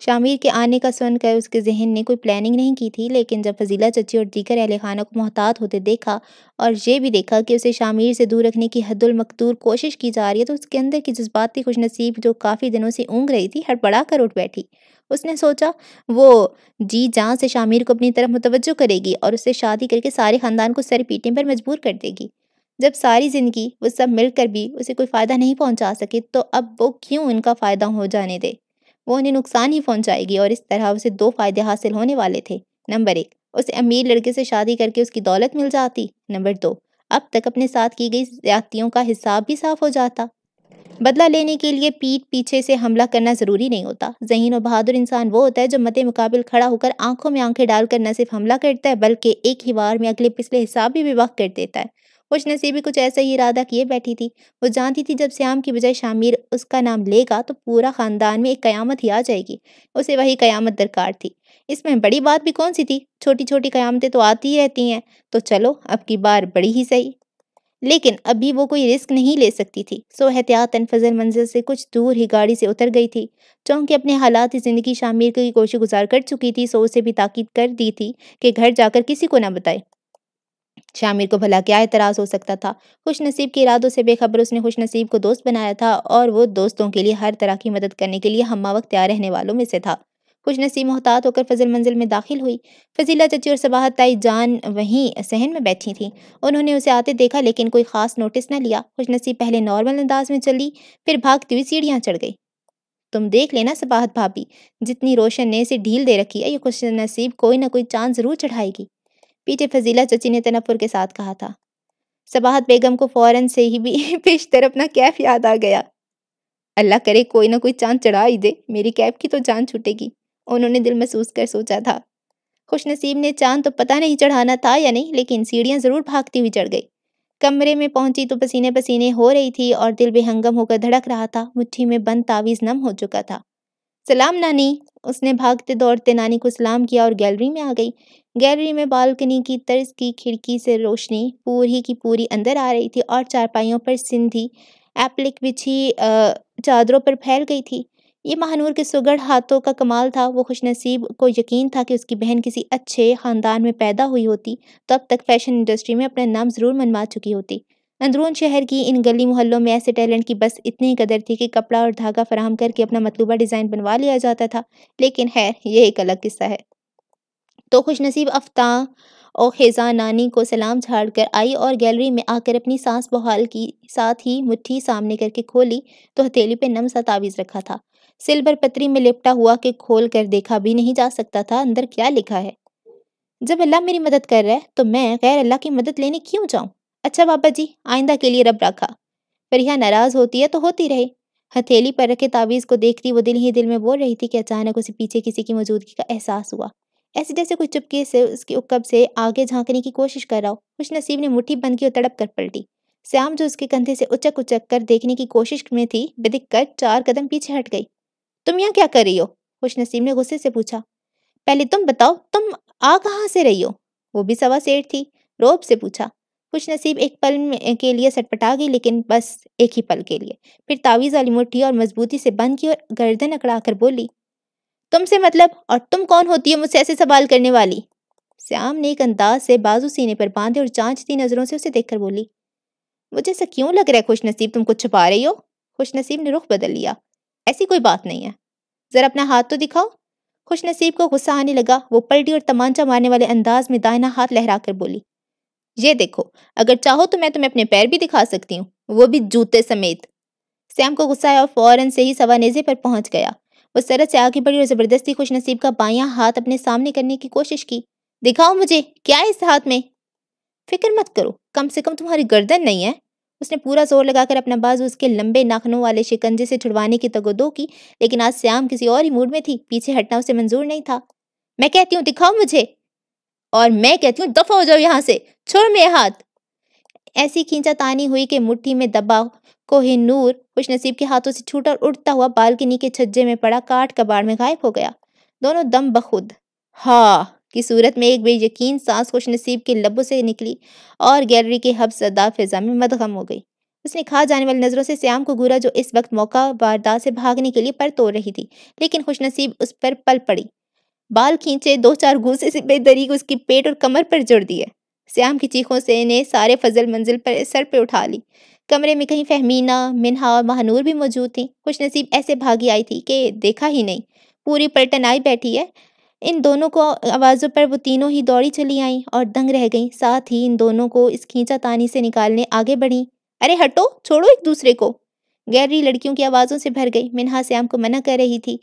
شامیر کے آنے کا سن کر اس کے ذہن نے کوئی پلاننگ نہیں کی تھی، لیکن جب فضیلہ چچی اور دیگر اہل خانہ کو محتاط ہوتے دیکھا اور یہ بھی دیکھا کہ اسے شامیر سے دور رکھنے کی حد المقدور کوشش کی جا رہی ہے، تو اس کے اندر کی جذباتی خوش نصیب جو کافی دنوں سے اونگ رہی تھی، ہڑبڑا کر اٹھ بیٹھی۔ اس نے سوچا وہ جی جان سے شامیر کو اپنی طرف متوجہ کرے گی اور اس سے شادی کر کے سارے خاندان کو سر پیٹنے پر مجبور کر دے گی۔ جب ساری زندگی وہ سب مل کر بھی اسے کوئی فائدہ نہیں پہنچا سکے، تو اب وہ کیوں ان کا فائدہ ہو جانے دے؟ وہ انہیں نقصان ہی پہنچائے گی، اور اس طرح اسے 2 فائدے حاصل ہونے والے تھے۔ نمبر 1، اسے امیر لڑکے سے شادی کر کے اس کی دولت مل جاتی۔ نمبر 2، اب تک اپنے ساتھ کی گئی زیادتیوں کا حساب بھی صاف ہو جاتا۔ بدلہ لینے کے لیے پیٹھ پیچھے سے حملہ کرنا ضروری نہیں ہوتا۔ ذہین و بہادر انسان وہ ہوتا ہے جو مد مقابل کھڑا ہو کر آنکھوں میں آنکھیں ڈال کر نہ صرف حملہ کرتا ہے، بلکہ ایک ہی وار میں اگلے پچھلے حساب بھی بے وقت کر دیتا ہے۔ خوش نصیبی کچھ ایسا ہی ارادہ کیے بیٹھی تھی۔ وہ جانتی تھی جب سیام کی بجائے شامیر اس کا نام لے گا تو پورا خاندان میں ایک قیامت ہی آ جائے گی۔ اسے وہی قیامت درکار تھی۔ اس میں بڑی بات بھی کون سی تھی؟ چھوٹی چھوٹی قیامتیں تو آتی ہی رہتی ہیں، تو چلو اب کی بار بڑی ہی صحیح۔ لیکن ابھی وہ کوئی رسک نہیں لے سکتی تھی، سو احتیاطاً فضل منزل سے کچھ دور ہی گاڑی سے اتر گئی تھی۔ چونکہ اپنے حالات زندگی شامیر کی کوشش گزار کر چکی تھی، سو اسے بھی تاکید کر دی تھی کہ گھر جا کر کسی کو نہ بتائے۔ شامیر کو بھلا کیا اعتراض ہو سکتا تھا؟ خوش نصیب کے ارادوں سے بے خبر اس نے خوش نصیب کو دوست بنایا تھا، اور وہ دوستوں کے لیے ہر طرح کی مدد کرنے کے لیے ہمہ وقت تیار رہنے والوں میں سے تھا۔ خوش نصیب محتاط ہو کر فضل منزل میں داخل ہوئی۔ فضیلہ چچی اور صباحت تائی جان وہیں صحن میں بیٹھی تھیں۔ انہوں نے اسے آتے دیکھا لیکن کوئی خاص نوٹس نہ لیا۔ خوش نصیب پہلے نارمل انداز میں چلی، پھر بھاگتی ہوئی سیڑھیاں چڑھ گئی۔ تم دیکھ لینا صباحت بھابی، جتنی روشن نے اسے ڈھیل دے رکھی ہے، یہ خوش نصیب کوئی نہ کوئی چاند ضرور چڑھائے گی۔ پیچھے فضیلہ چچی نے تنفر کے ساتھ کہا تھا۔ صباحت بیگم کو فوراً سے ہی بھی پیشتر اپنا کیف یاد آ گیا۔ اللہ کرے کوئی نہ کوئی چاند چڑھا ہی دے، میری کیف کی تو جان چھوٹے گی، انہوں نے دل محسوس کر سوچا تھا۔ خوش نصیب نے چاند تو پتہ نہیں چڑھانا تھا یا نہیں، لیکن سیڑھیاں ضرور بھاگتی ہوئی چڑھ گئی۔ کمرے میں پہنچی تو پسینے پسینے ہو رہی تھی اور دل بے ہنگم ہو کر دھڑک رہا تھا۔ مٹھی میں بند تعویذ نم ہو چکا تھا۔ سلام نانی، اس نے بھاگتے دوڑتے نانی کو سلام کیا اور گیلری میں آ گئی۔ گیلری میں بالکنی کی طرز کی کھڑکی سے روشنی پوری کی پوری اندر آ رہی تھی اور چارپائیوں پر سندھی ایپلک بچھی چادروں پر پھیل گئی تھی۔ یہ مہنور کے سگڑ ہاتھوں کا کمال تھا۔ وہ خوش نصیب کو یقین تھا کہ اس کی بہن کسی اچھے خاندان میں پیدا ہوئی ہوتی تو اب تک فیشن انڈسٹری میں اپنا نام ضرور منوا چکی ہوتی۔ اندرون شہر کی ان گلی محلوں میں ایسے ٹیلنٹ کی بس اتنی قدر تھی کہ کپڑا اور دھاگا فراہم کر کے اپنا مطلوبہ ڈیزائن بنوا لیا جاتا تھا، لیکن خیر یہ ایک الگ قصہ ہے۔ تو خوش نصیب افتاں اور خیزاں نانی کو سلام جھاڑ کر آئی اور گیلری میں آ کر اپنی سانس بحال کی، ساتھ ہی مٹھی سامنے کر کے کھولی تو ہتھیلی پہ نم سا تعویذ رکھا تھا، سلور پتری میں لپٹا ہوا کہ کھول کر دیکھا بھی نہیں جا سکتا تھا اندر کیا لکھا ہے۔ جب اللہ میری مدد کر رہا ہے تو میں غیر اللہ کی مدد لینے کیوں جاؤں؟ اچھا بابا جی، آئندہ کے لیے رب رکھا۔ پریہ ناراض ہوتی ہے تو ہوتی رہے۔ ہتھیلی پر رکھے تعویذ کو دیکھتی وہ دل ہی دل میں بول رہی تھی کہ اچانک اسے پیچھے کسی کی موجودگی کا احساس ہوا، ایسے جیسے کوئی چپکے سے اس کی عقب سے آگے جھانکنے کی کوشش کر رہا ہو۔ خوش نصیب نے مٹھی بند کی اور تڑپ کر پلٹی۔ سیام جو اس کے کندھے سے اچک اچک کر دیکھنے کی کوشش میں تھی، بدک کر 4 قدم پیچھے ہٹ گئی۔ تم یہاں کیا کر رہی ہو؟ خوش نصیب نے غصے سے پوچھا۔ پہلے تم بتاؤ تم آ کہاں سے رہی ہو؟ وہ بھی سوا سیٹ تھی، روب سے پوچھا۔ خوش نصیب ایک پل کے لیے سٹپٹا گئی، لیکن بس ایک ہی پل کے لیے، پھر تعویذ والی مٹھی اور مضبوطی سے بند کی اور گردن اکڑا کر بولی، تم سے مطلب، اور تم کون ہوتی ہو مجھ سے ایسے سوال کرنے والی؟ سیام نے ایک انداز سے بازو سینے پر باندھے اور جانچتی نظروں سے اسے دیکھ کر بولی، مجھے ایسا کیوں لگ رہا ہے خوش نصیب تم کچھ چھپا رہی ہو؟ خوش نصیب نے رخ بدل لیا۔ ایسی کوئی بات نہیں ہے، ذرا اپنا ہاتھ تو دکھاؤ۔ خوش نصیب کو غصہ آنے لگا، وہ پلٹی اور تمانچہ مارنے والے انداز میں دائیں ہاتھ لہرا کر بولی، یہ دیکھو، اگر چاہو تو میں تمہیں اپنے پیر بھی دکھا سکتی ہوں، وہ بھی جوتے سمیت۔ سیام کو غصہ آیا اور فوراً سے ہی سوا نیزے پر پہنچ گیا۔ وہ سرعت سے آگے بڑھی اور زبردستی خوش نصیب کا بایاں ہاتھ اپنے سامنے کرنے کی کوشش کی۔ دکھاؤ مجھے، کیا ہے اس ہاتھ میں؟ فکر مت کرو، کم سے کم تمہاری گردن نہیں ہے۔ اس نے پورا زور لگا کر اپنا بازو اس کے لمبے ناخنوں والے شکنجے سے چھڑوانے کی تگودو کی، لیکن آج سیام کسی اور ہی موڈ میں تھی، پیچھے ہٹنا اسے منظور نہیں تھا۔ میں کہتی ہوں دکھاؤ مجھے، اور میں کہتی ہوں دفع ہو جاؤ یہاں سے، چھوڑ میرے ہاتھ۔ ایسی کھینچا تانی ہوئی کہ مٹھی میں دبا کوہ نور خوش نصیب کے ہاتھوں سے چھوٹا اور اڑتا ہوا بالکنی کے چھجے میں پڑا کاٹ کباڑ میں غائب ہو گیا۔ دونوں دم بخود ہاں کی صورت میں ایک بے یقین سانس خوش نصیب کے لبوں سے نکلی اور گیلری کے حبس زدہ فضا میں مدغم ہو گئی۔ اس نے کھا جانے والی نظروں سے سیام کو گھورا جو اس وقت موقع واردات سے بھاگنے کے لیے پر توڑ رہی تھی، لیکن خوش نصیب اس پر پل پڑی۔ بال کھینچے، دو چار گھوسے سے بے دریغ اس کی پیٹ اور کمر پر جڑ دیے۔ سیام کی چیخوں سے نے سارے فضل منزل پر سر پہ اٹھا لی۔ کمرے میں کہیں فہمینہ، منہا اور مہنور بھی موجود تھیں۔ خوش نصیب ایسے بھاگی آئی تھی کہ دیکھا ہی نہیں، پوری پلٹن آئی بیٹھی ہے۔ ان دونوں کو آوازوں پر وہ تینوں ہی دوڑی چلی آئیں اور دنگ رہ گئیں، ساتھ ہی ان دونوں کو اس کھینچا تانی سے نکالنے آگے بڑھیں۔ ارے ہٹو، چھوڑو ایک دوسرے کو۔ گیلری لڑکیوں کی آوازوں سے بھر گئی۔ منہا سیام کو منع کر رہی تھی،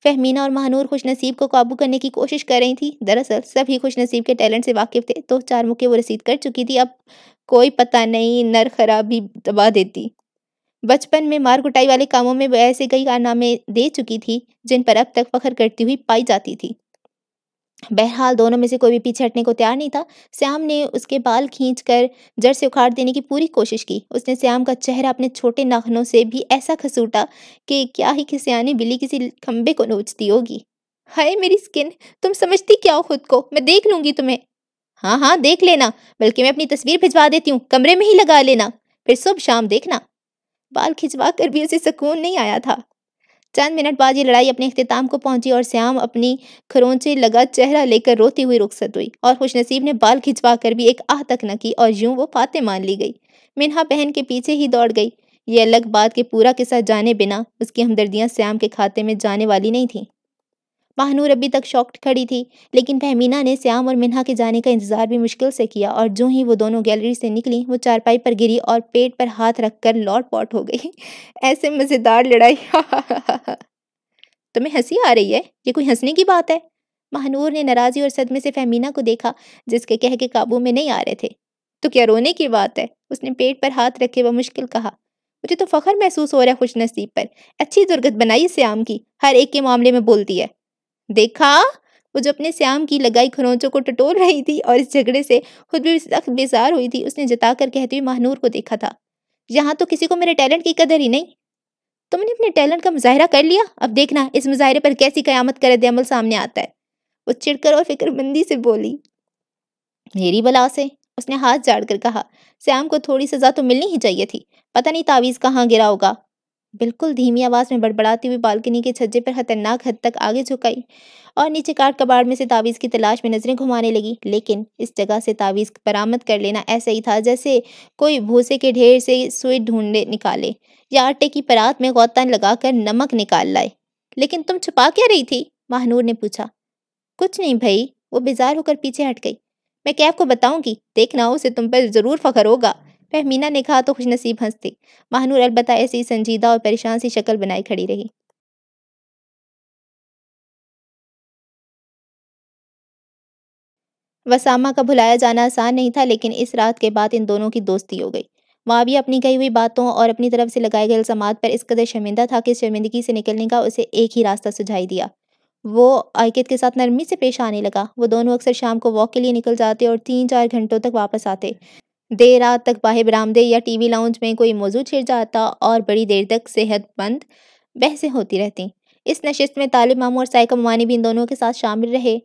فہمینہ اور مہنور خوش نصیب کو قابو کرنے کی کوشش کر رہی تھی۔ دراصل سبھی خوش نصیب کے ٹیلنٹ سے واقف تھے، تو چار مکے وہ رسید کر چکی تھی، اب کوئی پتہ نہیں نر خراب بھی دبا دیتی۔ بچپن میں مار کٹائی والے کاموں میں وہ ایسے کئی کارنامے دے چکی تھی جن پر اب تک فخر کرتی ہوئی پائی جاتی تھی۔ بہرحال دونوں میں سے کوئی بھی پیچھے ہٹنے کو تیار نہیں تھا۔ سیام نے اس کے بال کھینچ کر جڑ سے اکھاڑ دینے کی پوری کوشش کی۔ اس نے سیام کا چہرہ اپنے چھوٹے ناخنوں سے بھی ایسا کھسوٹا کہ کیا ہی کسیانی بلی کسی کھمبے کو نوچتی ہوگی۔ ہائے میری سکن، تم سمجھتی کیا ہو خود کو؟ میں دیکھ لوں گی تمہیں۔ ہاں ہاں دیکھ لینا، بلکہ میں اپنی تصویر بھجوا دیتی ہوں، کمرے میں ہی لگا لینا، پھر صبح شام دیکھنا۔ بال کھچوا کر بھی اسے سکون نہیں آیا تھا۔ چند منٹ بعد یہ لڑائی اپنے اختتام کو پہنچی اور سیام اپنی کھرونچے لگا چہرہ لے کر روتی ہوئی رخصت ہوئی، اور خوش نصیب نے بال کھچوا کر بھی ایک آہ تک نہ کی اور یوں وہ فاتح مان لی گئی۔ منہا بہن کے پیچھے ہی دوڑ گئی۔ یہ الگ بات کہ پورا قصہ جانے بنا اس کی ہمدردیاں سیام کے کھاتے میں جانے والی نہیں تھیں۔ مہنور ابھی تک شاکڈ کھڑی تھی، لیکن فہمینہ نے سیام اور منہا کے جانے کا انتظار بھی مشکل سے کیا، اور جو ہی وہ دونوں گیلری سے نکلیں وہ چارپائی پر گری اور پیٹ پر ہاتھ رکھ کر لوٹ پوٹ ہو گئی۔ ایسے مزیدار لڑائی تمہیں ہنسی آ رہی ہے؟ یہ کوئی ہنسنے کی بات ہے؟ مہنور نے ناراضی اور صدمے سے فہمینہ کو دیکھا، جس کے کہہ کے قابو میں نہیں آ رہے تھے۔ تو کیا رونے کی بات ہے؟ اس نے پیٹ پر ہاتھ رکھے وہ مشکل کہا۔ مجھے تو فخر محسوس ہو رہا ہے خوش نصیب پر، اچھی درگت بنائی سیام کی، ہر ایک کے معاملے میں بولتی ہے۔ دیکھا؟ وہ جو اپنے سیام کی لگائی کھرونچوں کو ٹٹول رہی تھی اور اس جھگڑے سے خود بھی سخت بیزار ہوئی تھی، اس نے جتا کر کہتے ہوئے مہنور کو دیکھا تھا۔ یہاں تو کسی کو میرے ٹیلنٹ کی قدر ہی نہیں۔ تم نے اپنے ٹیلنٹ کا مظاہرہ کر لیا، اب دیکھنا اس مظاہرے پر کیسی قیامت کا رد عمل سامنے آتا ہے۔ وہ چڑ کر اور فکر مندی سے بولی۔ میری بلا سے، اس نے ہاتھ جاڑ کر کہا۔ سیام کو تھوڑی سزا تو ملنی ہی چاہیے تھی، پتہ نہیں تعویذ کہاں گرا ہوگا۔ بالکل دھیمی آواز میں بڑبڑاتی ہوئی بالکنی کے چھجے پر خطرناک حد تک آگے جھکائی اور نیچے کاٹ کباڑ میں سے تعویذ کی تلاش میں نظریں گھمانے لگی، لیکن اس جگہ سے تعویذ برآمد کر لینا ایسا ہی تھا جیسے کوئی بھوسے کے ڈھیر سے سوئی ڈھونڈے نکالے یا آٹے کی پرات میں غوطہ لگا کر نمک نکال لائے۔ لیکن تم چھپا کیا رہی تھی؟ مہنور نے پوچھا۔ کچھ نہیں بھائی، وہ بیزار ہو کر پیچھے ہٹ گئی۔ میں کیف کو بتاؤں گی، دیکھنا اسے تم پر ضرور فخر ہوگا، فہمینہ نے کہا تو خوش نصیب ہنس دی۔ مہنور البتہ ایسی سنجیدہ اور پریشان سی شکل بنائی کھڑی رہی۔ وسامہ کا بھلایا جانا آسان نہیں تھا، لیکن اس رات کے بعد ان دونوں کی دوستی ہو گئی۔ معاویہ اپنی کہی ہوئی باتوں اور اپنی طرف سے لگائے گئے الزامات پر اس قدر شرمندہ تھا کہ اس شرمندگی سے نکلنے کا اسے ایک ہی راستہ سجھائی دیا۔ وہ آئکت کے ساتھ نرمی سے پیش آنے لگا۔ وہ دونوں اکثر شام کو واک کے لیے نکل جاتے اور 3-4 گھنٹوں تک واپس آتے۔ دیر رات تک باہر برآمدے یا ٹی وی لاؤنج میں کوئی موضوع چھڑ جاتا اور بڑی دیر تک صحت مند بحثیں ہوتی رہتیں۔ اس نشست میں طالب ماموں اور سائقہ ممانی بھی ان دونوں کے ساتھ شامل رہے۔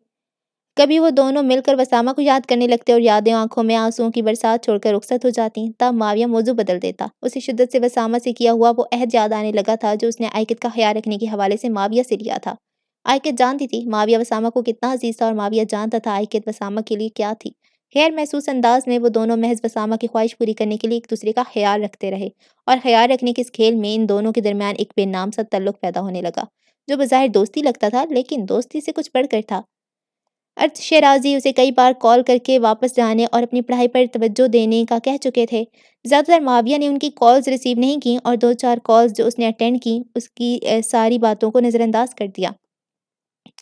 کبھی وہ دونوں مل کر وسامہ کو یاد کرنے لگتے اور یادیں آنکھوں میں آنسوؤں کی برسات چھوڑ کر رخصت ہو جاتیں، تب معاویہ موضوع بدل دیتا۔ اسے شدت سے وسامہ سے کیا ہوا وہ عہد یاد آنے لگا تھا جو اس نے آئکت کا خیال رکھنے کے حوالے سے معاویہ سے لیا تھا۔ آئکت جانتی تھی معاویہ وسامہ کو کتنا عزیز تھا، اور معاویہ جانتا تھا آئکت وسامہ کے لیے کیا تھی۔ غیر محسوس انداز میں وہ دونوں محض وسامہ کی خواہش پوری کرنے کے لیے ایک دوسرے کا خیال رکھتے رہے، اور خیال رکھنے کے اس کھیل میں ان دونوں کے درمیان ایک بے نام سا تعلق پیدا ہونے لگا، جو بظاہر دوستی لگتا تھا لیکن دوستی سے کچھ بڑھ کر تھا۔ ارت شیرازی اسے کئی بار کال کر کے واپس جانے اور اپنی پڑھائی پر توجہ دینے کا کہہ چکے تھے۔ زیادہ تر معاویہ نے ان کی کالز ریسیو نہیں کیں، اور 2-4 کالز جو اس نے اٹینڈ کیں اس کی ساری باتوں کو نظر انداز کر دیا۔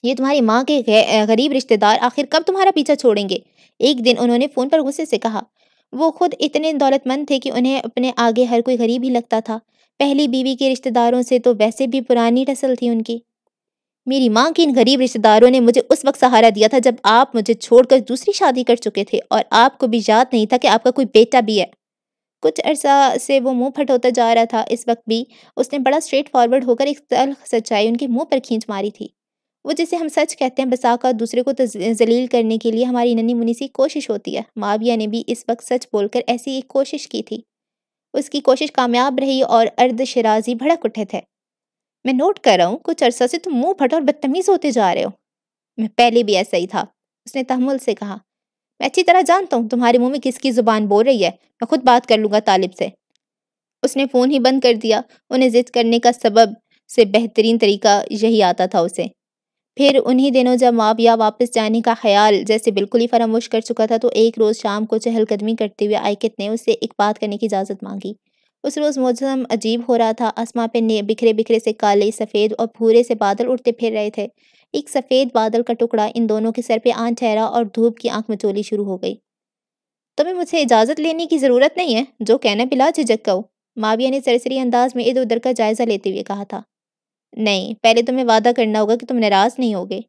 یہ تمہاری ماں کے غریب رشتہ دار آخر کب تمہارا پیچھا چھوڑیں گے؟ ایک دن انہوں نے فون پر غصے سے کہا۔ وہ خود اتنے دولت مند تھے کہ انہیں اپنے آگے ہر کوئی غریب ہی لگتا تھا۔ پہلی بیوی کے رشتہ داروں سے تو ویسے بھی پرانی ٹسل تھی ان کی۔ میری ماں کی ان غریب رشتہ داروں نے مجھے اس وقت سہارا دیا تھا جب آپ مجھے چھوڑ کر دوسری شادی کر چکے تھے، اور آپ کو بھی یاد نہیں تھا کہ آپ کا کوئی بیٹا بھی ہے۔ کچھ عرصہ سے وہ منہ پھٹوتا جا رہا تھا، اس وقت بھی اس نے بڑا اسٹریٹ فارورڈ ہو کر ایک تلخ سچائی ان کے منہ پر کھینچ ماری تھی۔ وہ جسے ہم سچ کہتے ہیں، بسا اوقات دوسرے کو ذلیل کرنے کے لیے ہماری ننھی منھی سی کوشش ہوتی ہے۔ معاویہ نے بھی اس وقت سچ بول کر ایسی ایک کوشش کی تھی۔ اس کی کوشش کامیاب رہی اور ارد شرازی بھڑک اٹھے تھے۔ میں نوٹ کر رہا ہوں کچھ عرصہ سے تم منہ پھٹ اور بدتمیز ہوتے جا رہے ہو۔ میں پہلے بھی ایسا ہی تھا، اس نے تحمل سے کہا۔ میں اچھی طرح جانتا ہوں تمہارے منہ میں کس کی زبان بول رہی ہے، میں خود بات کر لوں گا طالب سے۔ اس نے فون ہی بند کر دیا، انہیں ضد کرنے کا سبب سے بہترین طریقہ یہی آتا تھا اسے۔ پھر انہی دنوں جب معاویہ واپس جانے کا خیال جیسے بالکل ہی فراموش کر چکا تھا تو ایک روز شام کو چہل قدمی کرتے ہوئے آئیکت نے اس سے ایک بات کرنے کی اجازت مانگی۔ اس روز موسم عجیب ہو رہا تھا، آسمان پہ بکھرے بکھرے سے کالے، سفید اور بھورے سے بادل اڑتے پھر رہے تھے۔ ایک سفید بادل کا ٹکڑا ان دونوں کے سر پہ آن ٹھہرا اور دھوپ کی آنکھ مچولی شروع ہو گئی۔ تمہیں مجھ سے اجازت لینے کی ضرورت نہیں ہے، جو کہنا بلا جھجک کہو، معاویہ نے سرسری انداز میں ادھر ادھر کا جائزہ لیتے ہوئے کہا تھا۔ نہیں، پہلے تمہیں وعدہ کرنا ہوگا کہ تم ناراض نہیں ہوگے۔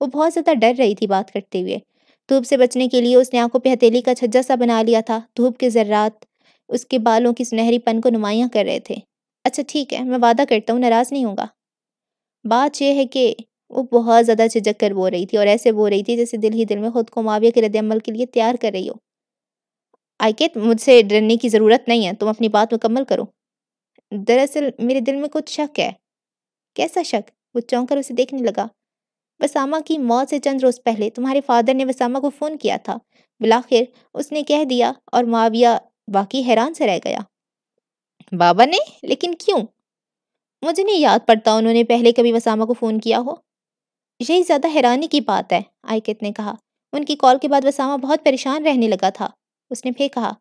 وہ بہت زیادہ ڈر رہی تھی بات کرتے ہوئے۔ دھوپ سے بچنے کے لیے اس نے آنکھوں پہ ہتھیلی کا چھجا سا بنا لیا تھا۔ دھوپ کے ذرات اس کے بالوں کی سنہری پن کو نمایاں کر رہے تھے۔ اچھا ٹھیک ہے، میں وعدہ کرتا ہوں ناراض نہیں ہوگا۔ بات یہ ہے کہ وہ بہت زیادہ جھجک کر بول رہی تھی اور ایسے بول رہی تھی جیسے دل ہی دل میں خود کو معاویہ کے رد عمل کے لیے تیار کر رہی ہو۔ آئیکت، مجھ سے ڈرنے کی ضرورت نہیں ہے، تم اپنی بات مکمل کرو۔ دراصل میرے دل میں کچھ شک ہے۔ کیسا شک؟ وہ چونک کر اسے دیکھنے لگا۔ وسامہ کی موت سے چند روز پہلے تمہارے فادر نے وسامہ کو فون کیا تھا، بالآخر اس نے کہہ دیا، اور معاویہ واقعی حیران سے رہ گیا۔ بابا نے؟ لیکن کیوں؟ مجھے نہیں یاد پڑتا انہوں نے پہلے کبھی وسامہ کو فون کیا ہو۔ یہی زیادہ حیرانی کی بات ہے، آئیکت نے کہا۔ ان کی کال کے بعد وسامہ بہت پریشان رہنے لگا تھا۔ اس نے پھر کہا،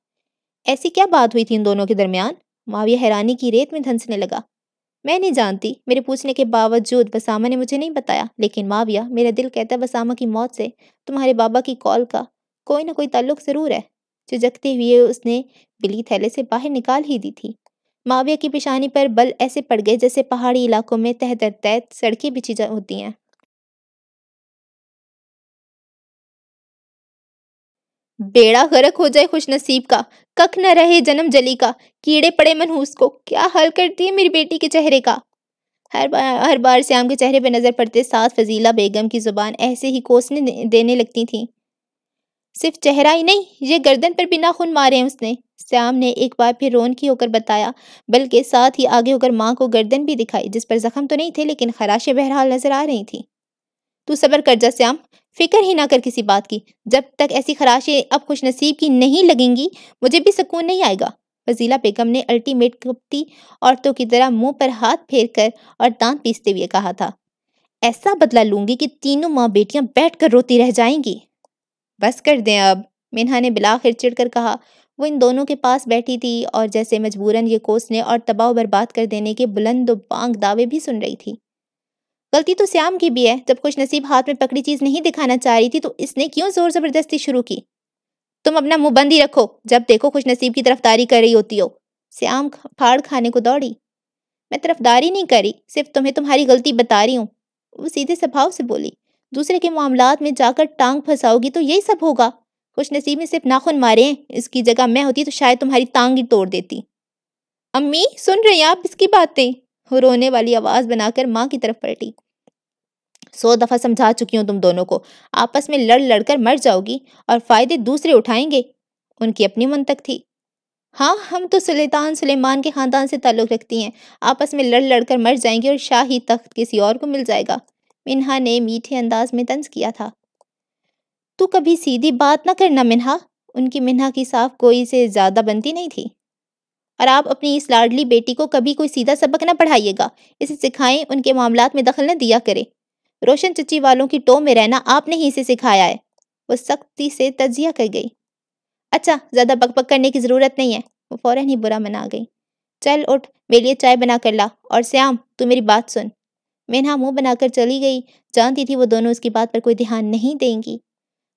ایسی کیا بات ہوئی تھی ان دونوں کے درمیان؟ معاویہ حیرانی کی ریت میں دھنسنے لگا۔ میں نہیں جانتی، میرے پوچھنے کے باوجود وسامہ نے مجھے نہیں بتایا، لیکن معاویہ، میرا دل کہتا ہے وسامہ کی موت سے تمہارے بابا کی کال کا کوئی نہ کوئی تعلق ضرور ہے۔ جھجکتے ہوئے اس نے بلی تھیلے سے باہر نکال ہی دی تھی۔ معاویہ کی پیشانی پر بل ایسے پڑ گئے جیسے پہاڑی علاقوں میں تہ در تہ سڑکیں بچھی ہوتی ہیں۔ بیڑا غرق ہو جائے خوش نصیب کا، ککھ نہ رہے جنم جلی کا، کیڑے پڑے منحوس کو، کیا حل کرتی ہے میری بیٹی کے چہرے کا۔ ہر بار سیام کے چہرے پہ نظر پڑتے ساتھ فضیلہ بیگم کی زبان ایسے ہی کوسنے دینے لگتی تھی۔ صرف چہرہ ہی نہیں، یہ گردن پر بھی ناخن مارے ہیں اس نے، سیام نے ایک بار پھر رونقی ہو کر بتایا، بلکہ ساتھ ہی آگے ہو کر ماں کو گردن بھی دکھائی جس پر زخم تو نہیں تھے لیکن خراشیں بہرحال نظر آ رہی تھیں۔ تو صبر کر جا سیام، فکر ہی نہ کر کسی بات کی، جب تک ایسی خراشیں اب خوش نصیب کی نہیں لگیں گی مجھے بھی سکون نہیں آئے گا۔ فضیلہ بیگم نے الٹیمیٹ کپتی عورتوں کی طرح منہ پر ہاتھ پھیر کر اور دانت پیستے ہوئے کہا تھا، ایسا بدلہ لوں گی کہ تینوں ماں بیٹیاں بیٹھ کر روتی رہ جائیں گی۔ بس کر دیں اب، منہا نے بلاخر چڑھ کر کہا۔ وہ ان دونوں کے پاس بیٹھی تھی اور جیسے مجبوراً یہ کوسنے اور تباہ و برباد کر دینے کے بلند و بانگ دعوے بھی سن رہی تھی۔ غلطی تو سیام کی بھی ہے، جب خوش نصیب ہاتھ میں پکڑی چیز نہیں دکھانا چاہ رہی تھی تو اس نے کیوں زور زبردستی شروع کی؟ تم اپنا منہ بند ہی رکھو جب دیکھو خوش نصیب کی طرفداری کر رہی ہوتی ہو۔ سیام پھاڑ کھانے کو دوڑی۔ میں طرفداری نہیں کری، صرف تمہیں تمہاری غلطی بتا رہی ہوں، وہ سیدھے سبھاؤ سے بولی۔ دوسرے کے معاملات میں جا کر ٹانگ پھنساؤ گی تو یہی سب ہوگا۔ خوش نصیب نے صرف ناخن مارے ہیں، اس کی جگہ میں ہوتی تو شاید تمہاری ٹانگ ہی توڑ دیتی۔ امی سن رہی ہیں آپ اس کی باتیں؟ وہ رونے والی آواز بنا کر ماں کی طرف پلٹی۔ 100 دفعہ سمجھا چکی ہوں تم دونوں کو، آپس میں لڑ لڑ کر مر جاؤ گی اور فائدے دوسرے اٹھائیں گے، ان کی اپنی منطق تھی۔ ہاں، ہم تو سلطان سلیمان کے خاندان سے تعلق رکھتی ہیں، آپس میں لڑ لڑ کر مر جائیں گے اور شاہی تخت کسی اور کو مل جائے گا، منہا نے میٹھے انداز میں طنز کیا تھا۔ تو کبھی سیدھی بات نہ کرنا منہا، ان کی منہا کی صاف کوئی سے زیادہ بنتی نہیں تھی۔ اور آپ اپنی اس لاڈلی بیٹی کو کبھی کوئی سیدھا سبق نہ پڑھائیے گا، اسے سکھائیں ان کے معاملات میں دخل نہ دیا کرے، روشن چچی والوں کی ٹو میں رہنا آپ نے ہی اسے سکھایا ہے۔ وہ سختی سے تجزیہ کر گئی۔ اچھا، زیادہ بک بک کرنے کی ضرورت نہیں ہے، وہ فوراً ہی برا منا گئی۔ چل اٹھ، میرے لیے چائے بنا کر لا، اور سیام تو میری بات سن۔ منہا منہ بنا کر چلی گئی، جانتی تھی وہ دونوں اس کی بات پر کوئی دھیان نہیں دیں گی۔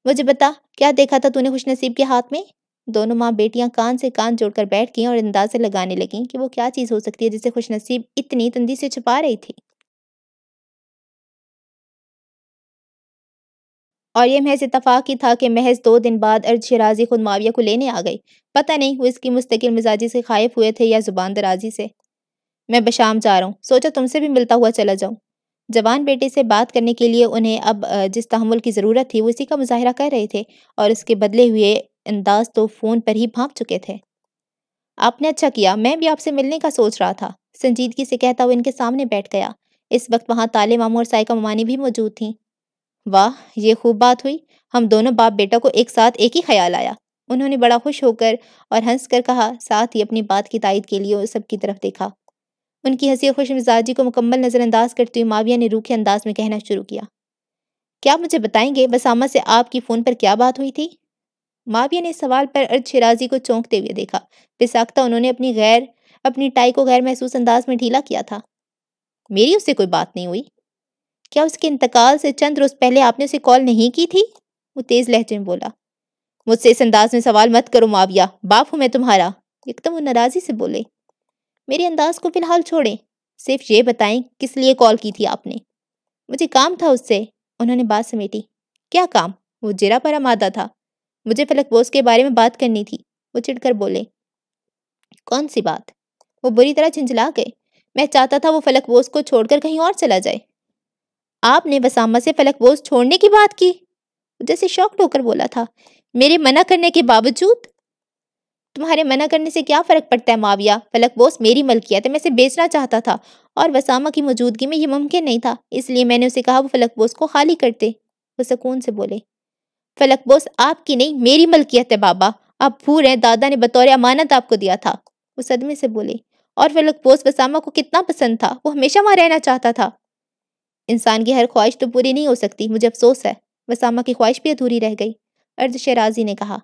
مجھے بتا، کیا دیکھا تھا تو نے خوش نصیب کے ہاتھ میں؟ دونوں ماں بیٹیاں کان سے کان جوڑ کر بیٹھ گئیں اور اندازے لگانے لگیں کہ وہ کیا چیز ہو سکتی ہے جسے خوش نصیب اتنی تندی سے چھپا رہی تھی۔ اور یہ محض اتفاق ہی تھا کہ محض 2 دن بعد ارد شیرازی خود معاویہ کو لینے آ گئی۔ پتہ نہیں وہ اس کی مستقل مزاجی سے خائف ہوئے تھے یا زبان درازی سے۔ میں بشام جا رہا ہوں، سوچا تم سے بھی ملتا ہوا چلا جاؤں۔ جوان بیٹے سے بات کرنے کے لیے انہیں اب جس تحمل کی ضرورت تھی وہ اسی کا مظاہرہ کر رہے تھے، اور اس کے بدلے ہوئے انداز تو فون پر ہی بھانپ چکے تھے۔ آپ نے اچھا کیا، میں بھی آپ سے ملنے کا سوچ رہا تھا، سنجیدگی سے کہتا ہوا ان کے سامنے بیٹھ گیا۔ اس وقت وہاں طالع ماموں اور سائقہ ممانی بھی موجود تھیں۔ واہ، یہ خوب بات ہوئی، ہم دونوں باپ بیٹا کو ایک ساتھ ایک ہی خیال آیا۔ انہوں نے بڑا خوش ہو کر اور ہنس کر کہا، ساتھ ہی اپنی بات کی تائید کے لیے وہ سب کی طرف دیکھا۔ ان کی ہنسی اور خوش مزاجی کو مکمل نظر انداز کرتے ہوئے معاویہ نے روکھے انداز میں کہنا شروع کیا، کیا مجھے بتائیں گے بسامہ سے آپ کی فون پر کیا بات ہوئی تھی؟ معاویہ نے اس سوال پر ارد شیرازی کو چونکتے ہوئے دیکھا۔ بساختہ انہوں نے اپنی ٹائی کو غیر محسوس انداز میں ڈھیلا کیا تھا۔ میری اس سے کوئی بات نہیں ہوئی۔ کیا اس کے انتقال سے چند روز پہلے آپ نے اسے کال نہیں کی تھی؟ وہ تیز لہجے میں بولا۔ مجھ سے اس انداز میں سوال مت کرو معاویہ، باپ ہوں میں تمہارا۔ یکدم وہ ناراضی سے بولے۔ میرے انداز کو فی الحال چھوڑیں، صرف یہ بتائیں کس لیے کال کی تھی آپ نے؟ مجھے کام تھا اس سے، انہوں نے بات سمیٹی۔ کیا کام؟ وہ جرا بھرا مادہ تھا۔ مجھے فلک بوس کے بارے میں بات کرنی تھی، وہ چڑھ کر بولے۔ کون سی بات؟ وہ بری طرح جھنجھلا گئے۔ میں چاہتا تھا وہ فلک بوس کو چھوڑ کر کہیں اور چلا جائے۔ آپ نے بسامہ سے فلک بوس چھوڑنے کی بات کی؟ جیسے شاکڈ ہو کر بولا تھا۔ میرے منع کرنے کے باوجود؟ تمہارے منع کرنے سے کیا فرق پڑتا ہے معاویہ؟ فلک بوس میری ملکیت ہے، میں اسے بیچنا چاہتا تھا اور بسامہ کی موجودگی میں یہ ممکن نہیں تھا، اس لیے میں نے اسے کہا وہ فلک بوس کو خالی کر دے۔ وہ سکون سے بولے۔ فلک بوس آپ کی نہیں میری ملکیت ہے بابا، آپ بھول ہیں دادا نے بطور امانت آپ کو دیا تھا۔ وہ صدمے سے بولے۔ اور فلک بوس بسامہ کو کتنا پسند تھا، وہ ہمیشہ وہاں رہنا چاہتا تھا۔ انسان کی ہر خواہش تو پوری نہیں ہو سکتی، مجھے افسوس ہے، بسامہ کی خواہش بھی ادھوری رہ گئی، ارد شیرازی نے کہا۔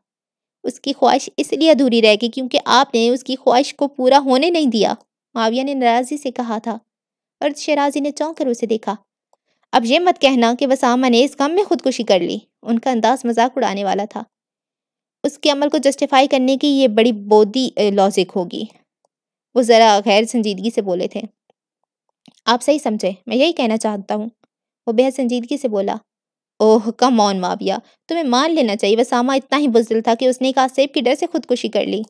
اس کی خواہش اس لیے ادھوری رہ گئی کیونکہ آپ نے اس کی خواہش کو پورا ہونے نہیں دیا، معاویہ نے ناراضی سے کہا تھا۔ ارد شیرازی نے چونک کر اسے دیکھا۔ اب یہ مت کہنا کہ بسامہ نے اس غم میں خودکشی کر لی، ان کا انداز مذاق اڑانے والا تھا۔ اس کے عمل کو جسٹیفائی کرنے کی یہ بڑی بودی لاجک ہوگی۔ وہ ذرا غیر سنجیدگی سے بولے تھے۔ آپ صحیح سمجھے، میں یہی کہنا چاہتا ہوں، وہ بے حد سنجیدگی سے بولا۔ اوہ کم آن معاویہ، تمہیں مان لینا چاہیے بسامہ اتنا ہی بزدل تھا کہ اس نے ایک آسیب کے ڈر سے خودکشی کر لی۔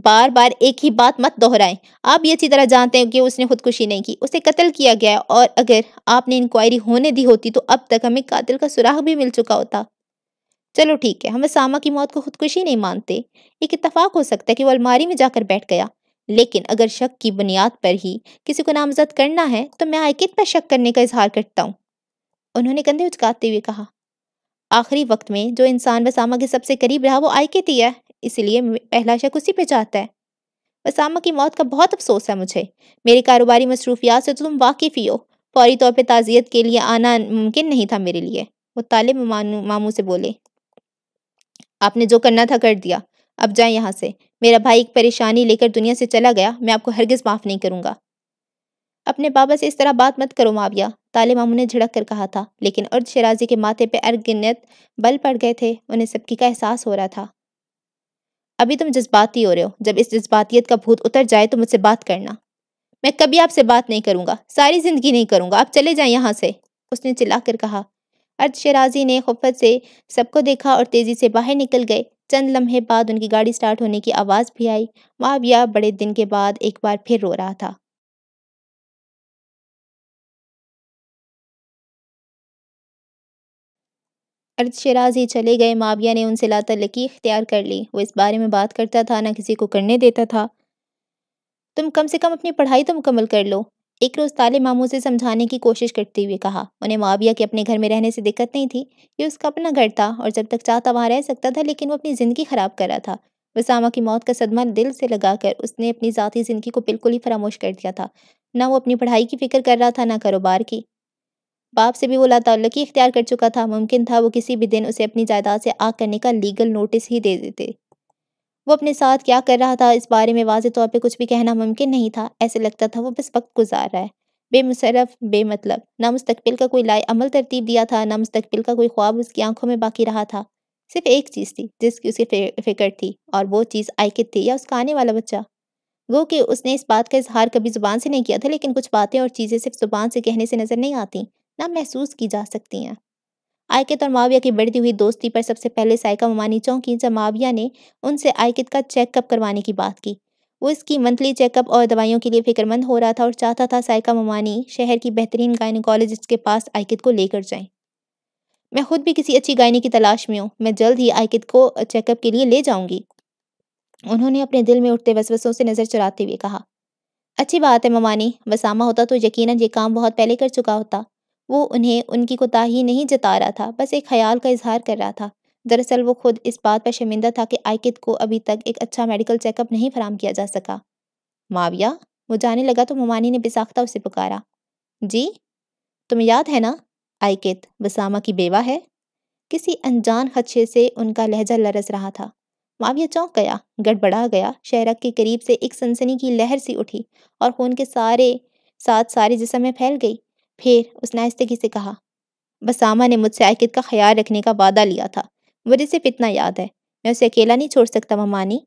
بار بار ایک ہی بات مت دہرائیں، آپ بھی اچھی طرح جانتے ہیں کہ اس نے خودکشی نہیں کی، اسے قتل کیا گیا ہے، اور اگر آپ نے انکوائری ہونے دی ہوتی تو اب تک ہمیں قاتل کا سراغ بھی مل چکا ہوتا۔ چلو ٹھیک ہے، ہم بسامہ کی موت کو خودکشی نہیں مانتے، ایک اتفاق ہو سکتا ہے کہ وہ الماری میں جا کر بیٹھ گیا، لیکن اگر شک کی بنیاد پر ہی کسی کو نامزد کرنا ہے تو میں عائقت پر شک کرنے کا اظہار کرتا ہوں، انہوں نے کندھے اچکاتے ہوئے کہا۔ آخری وقت میں جو انسان بسامہ کے سب سے قریب رہا وہ عائقت ہی ہے، اس لیے پہلا شک اسی پہ چاہتا ہے۔ بسامہ کی موت کا بہت افسوس ہے مجھے، میری کاروباری مصروفیات سے تو تم واقف ہی ہو، فوری طور پہ تعزیت کے لیے آنا ممکن نہیں تھا میرے لیے، وہ طالع ماموں سے بولے۔ آپ نے جو کرنا تھا کر دیا، اب جائیں یہاں سے، میرا بھائی ایک پریشانی لے کر دنیا سے چلا گیا، میں آپ کو ہرگز معاف نہیں کروں گا۔ اپنے بابا سے اس طرح بات مت کرو معاویہ، طالع ماموں نے جھڑک کر کہا تھا، لیکن ارد شیرازی کے ماتھے پہ ارگنت بل پڑ گئے تھے، انہیں سب کا احساس ہو رہا تھا۔ ابھی تم جذباتی ہو رہے ہو، جب اس جذباتیت کا بھوت اتر جائے تو مجھ سے بات کرنا۔ میں کبھی آپ سے بات نہیں کروں گا، ساری زندگی نہیں کروں گا، آپ چلے جائیں یہاں سے، اس نے چلا کر کہا۔ ارد شیرازی نے خفت سے سب کو دیکھا اور تیزی سے باہر نکل گئے۔ چند لمحے بعد ان کی گاڑی سٹارٹ ہونے کی آواز بھی آئی۔ معاویہ بڑے دن کے بعد ایک بار پھر رو رہا تھا۔ ارد شیرازی چلے گئے، معاویہ نے ان سے لا تعلقی اختیار کر لی، وہ اس بارے میں بات کرتا تھا نہ کسی کو کرنے دیتا تھا۔ تم کم سے کم اپنی پڑھائی تو مکمل کر لو، ایک روز طالع ماموں سے سمجھانے کی کوشش کرتے ہوئے کہا۔ انہیں معاویہ کے اپنے گھر میں رہنے سے دقت نہیں تھی، یہ اس کا اپنا گھر تھا اور جب تک چاہتا وہاں رہ سکتا تھا، لیکن وہ اپنی زندگی خراب کر رہا تھا۔ بسامہ کی موت کا صدمہ دل سے لگا کر اس نے اپنی ذاتی زندگی کو بالکل ہی فراموش کر دیا تھا، نہ وہ اپنی پڑھائی کی فکر کر رہا تھا نہ کاروبار کی۔ باپ سے بھی وہ لا تعلقی اختیار کر چکا تھا، ممکن تھا وہ کسی بھی دن اسے اپنی جائیداد سے آگ کرنے کا لیگل نوٹس ہی دے دیتے۔ وہ اپنے ساتھ کیا کر رہا تھا اس بارے میں واضح طور پہ کچھ بھی کہنا ممکن نہیں تھا، ایسے لگتا تھا وہ بس وقت گزار رہا ہے، بے مصرف بے مطلب، نہ مستقبل کا کوئی لائے عمل ترتیب دیا تھا، نہ مستقبل کا کوئی خواب اس کی آنکھوں میں باقی رہا تھا۔ صرف ایک چیز تھی جس کی اسے فکر تھی، اور وہ چیز عائقت تھی یا اس کا آنے والا بچہ۔ گو کہ اس نے اس بات کا اظہار کبھی زبان سے نہیں کیا تھا، لیکن کچھ باتیں اور چیزیں صرف زبان سے کہنے سے نظر نہیں آتی، نہ محسوس کی جا سکتی ہیں۔ عائقت اور معاویہ کی بڑھتی ہوئی دوستی پر سب سے پہلے سائقہ ممانی چونکی جب معاویہ نے ان سے عائقت کا چیک اپ کروانے کی بات کی۔ وہ اس کی منتھلی چیک اپ اور دوائیوں کے لیے فکر مند ہو رہا تھا اور چاہتا تھا سائقہ ممانی شہر کی بہترین گائنیکالوجسٹ کے پاس عائقت کو لے کر جائیں۔ میں خود بھی کسی اچھی گائنی کی تلاش میں ہوں، میں جلد ہی عائقت کو چیک اپ کے لیے لے جاؤں گی، انہوں نے اپنے دل میں اٹھتے وسوسوں سے نظر چراتے ہوئے کہا، اچھی بات ہے ممانی، وسامہ ہوتا تو یقیناً یہ کام بہت پہلے کر چکا ہوتا۔ وہ انہیں ان کی کوتاہی نہیں جتا رہا تھا، بس ایک خیال کا اظہار کر رہا تھا۔ دراصل وہ خود اس بات پر شرمندہ تھا کہ آئکت کو ابھی تک ایک اچھا میڈیکل چیک اپ نہیں فراہم کیا جا سکا۔ معاویہ، وہ جانے لگا تو ممانی نے بساختہ اسے پکارا، جی، تمہیں یاد ہے نا؟ آئکت وسامہ کی بیوہ ہے۔ کسی انجان خدشے سے ان کا لہجہ لرز رہا تھا۔ معاویہ چونک گیا، گڑبڑا گیا، شہرک کے قریب سے ایک سنسنی کی لہر سی اٹھی اور خون کے سارے جسم میں پھیل گئی۔ پھر اس نے آہستگی سے کہا، وسامہ نے مجھ سے آئکت کا خیال رکھنے کا وعدہ لیا تھا، مجھے صرف اتنا یاد ہے، میں اسے اکیلا نہیں چھوڑ سکتا ممانی۔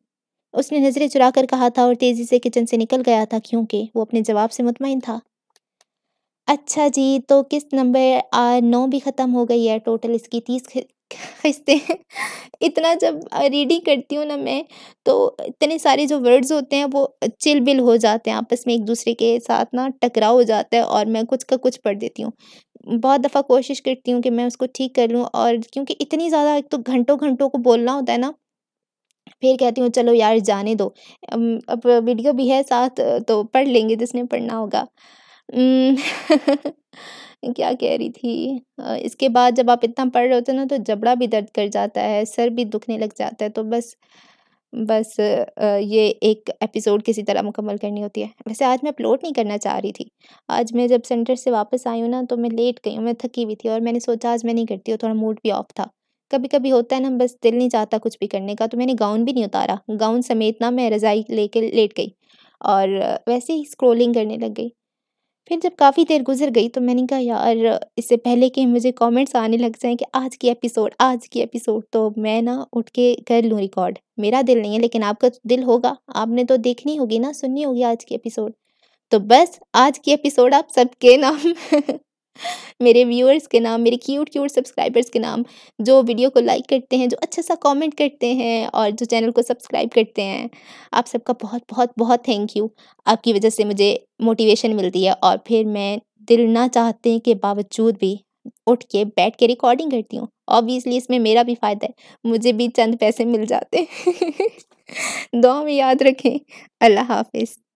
اس نے نظریں چرا کر کہا تھا اور تیزی سے کچن سے نکل گیا تھا کیونکہ وہ اپنے جواب سے مطمئن تھا۔ اچھا جی، تو قسط نمبر 9 بھی ختم ہو گئی ہے، ٹوٹل اس کی 30 قسطیں ہیں۔ اتنا جب ریڈنگ کرتی ہوں نا میں، تو اتنے سارے جو ورڈز ہوتے ہیں وہ چل بل ہو جاتے ہیں آپس میں، ایک دوسرے کے ساتھ نا ٹکراؤ ہو جاتا ہے اور میں کچھ کا کچھ پڑھ دیتی ہوں۔ بہت دفعہ کوشش کرتی ہوں کہ میں اس کو ٹھیک کر لوں، اور کیونکہ اتنی زیادہ ایک تو گھنٹوں گھنٹوں کو بولنا ہوتا ہے نا، پھر کہتی ہوں چلو یار جانے دو، اب ویڈیو بھی ہے ساتھ تو پڑھ لیں گے جس نے پڑھنا ہوگا۔ کیا کہہ رہی تھی؟ اس کے بعد جب آپ اتنا پڑھ رہے ہوتے ہیں نا تو جبڑا بھی درد کر جاتا ہے، سر بھی دکھنے لگ جاتا ہے، تو بس یہ ایک ایپیسوڈ کسی طرح مکمل کرنی ہوتی ہے۔ ویسے آج میں اپلوڈ نہیں کرنا چاہ رہی تھی، آج میں جب سینٹر سے واپس آئی ہوں نا تو میں لیٹ گئی ہوں، میں تھکی ہوئی تھی اور میں نے سوچا آج میں نہیں کرتی ہوں، تھوڑا موڈ بھی آف تھا۔ کبھی کبھی ہوتا ہے نا، بس دل نہیں چاہتا کچھ بھی کرنے کا، تو میں نے گاؤن بھی نہیں اتارا، گاؤن سمیت نا میں رضائی لے کے لیٹ گئی اور ویسے ہی اسکرولنگ کرنے لگ گئی۔ پھر جب کافی دیر گزر گئی تو میں نے کہا یار، اس سے پہلے کہ مجھے کامنٹس آنے لگ جائیں کہ آج کی ایپیسوڈ تو میں نا اٹھ کے کر لوں ریکارڈ۔ میرا دل نہیں ہے لیکن آپ کا دل ہوگا، آپ نے تو دیکھنی ہوگی نا، سننی ہوگی آج کی ایپیسوڈ۔ تو بس آج کی ایپیسوڈ آپ سب کے نام میرے ویورز کے نام، میرے کیوٹ سبسکرائبرز کے نام، جو ویڈیو کو لائک کرتے ہیں، جو اچھا سا کامنٹ کرتے ہیں اور جو چینل کو سبسکرائب کرتے ہیں، آپ سب کا بہت بہت بہت تھینک یو۔ آپ کی وجہ سے مجھے موٹیویشن ملتی ہے اور پھر میں دل نہ چاہتے کے باوجود بھی اٹھ کے بیٹھ کے ریکارڈنگ کرتی ہوں۔ آبویسلی اس میں میرا بھی فائدہ ہے، مجھے بھی چند پیسے مل جاتے ہیں۔ دعا میں یاد رکھیں۔ اللہ حافظ۔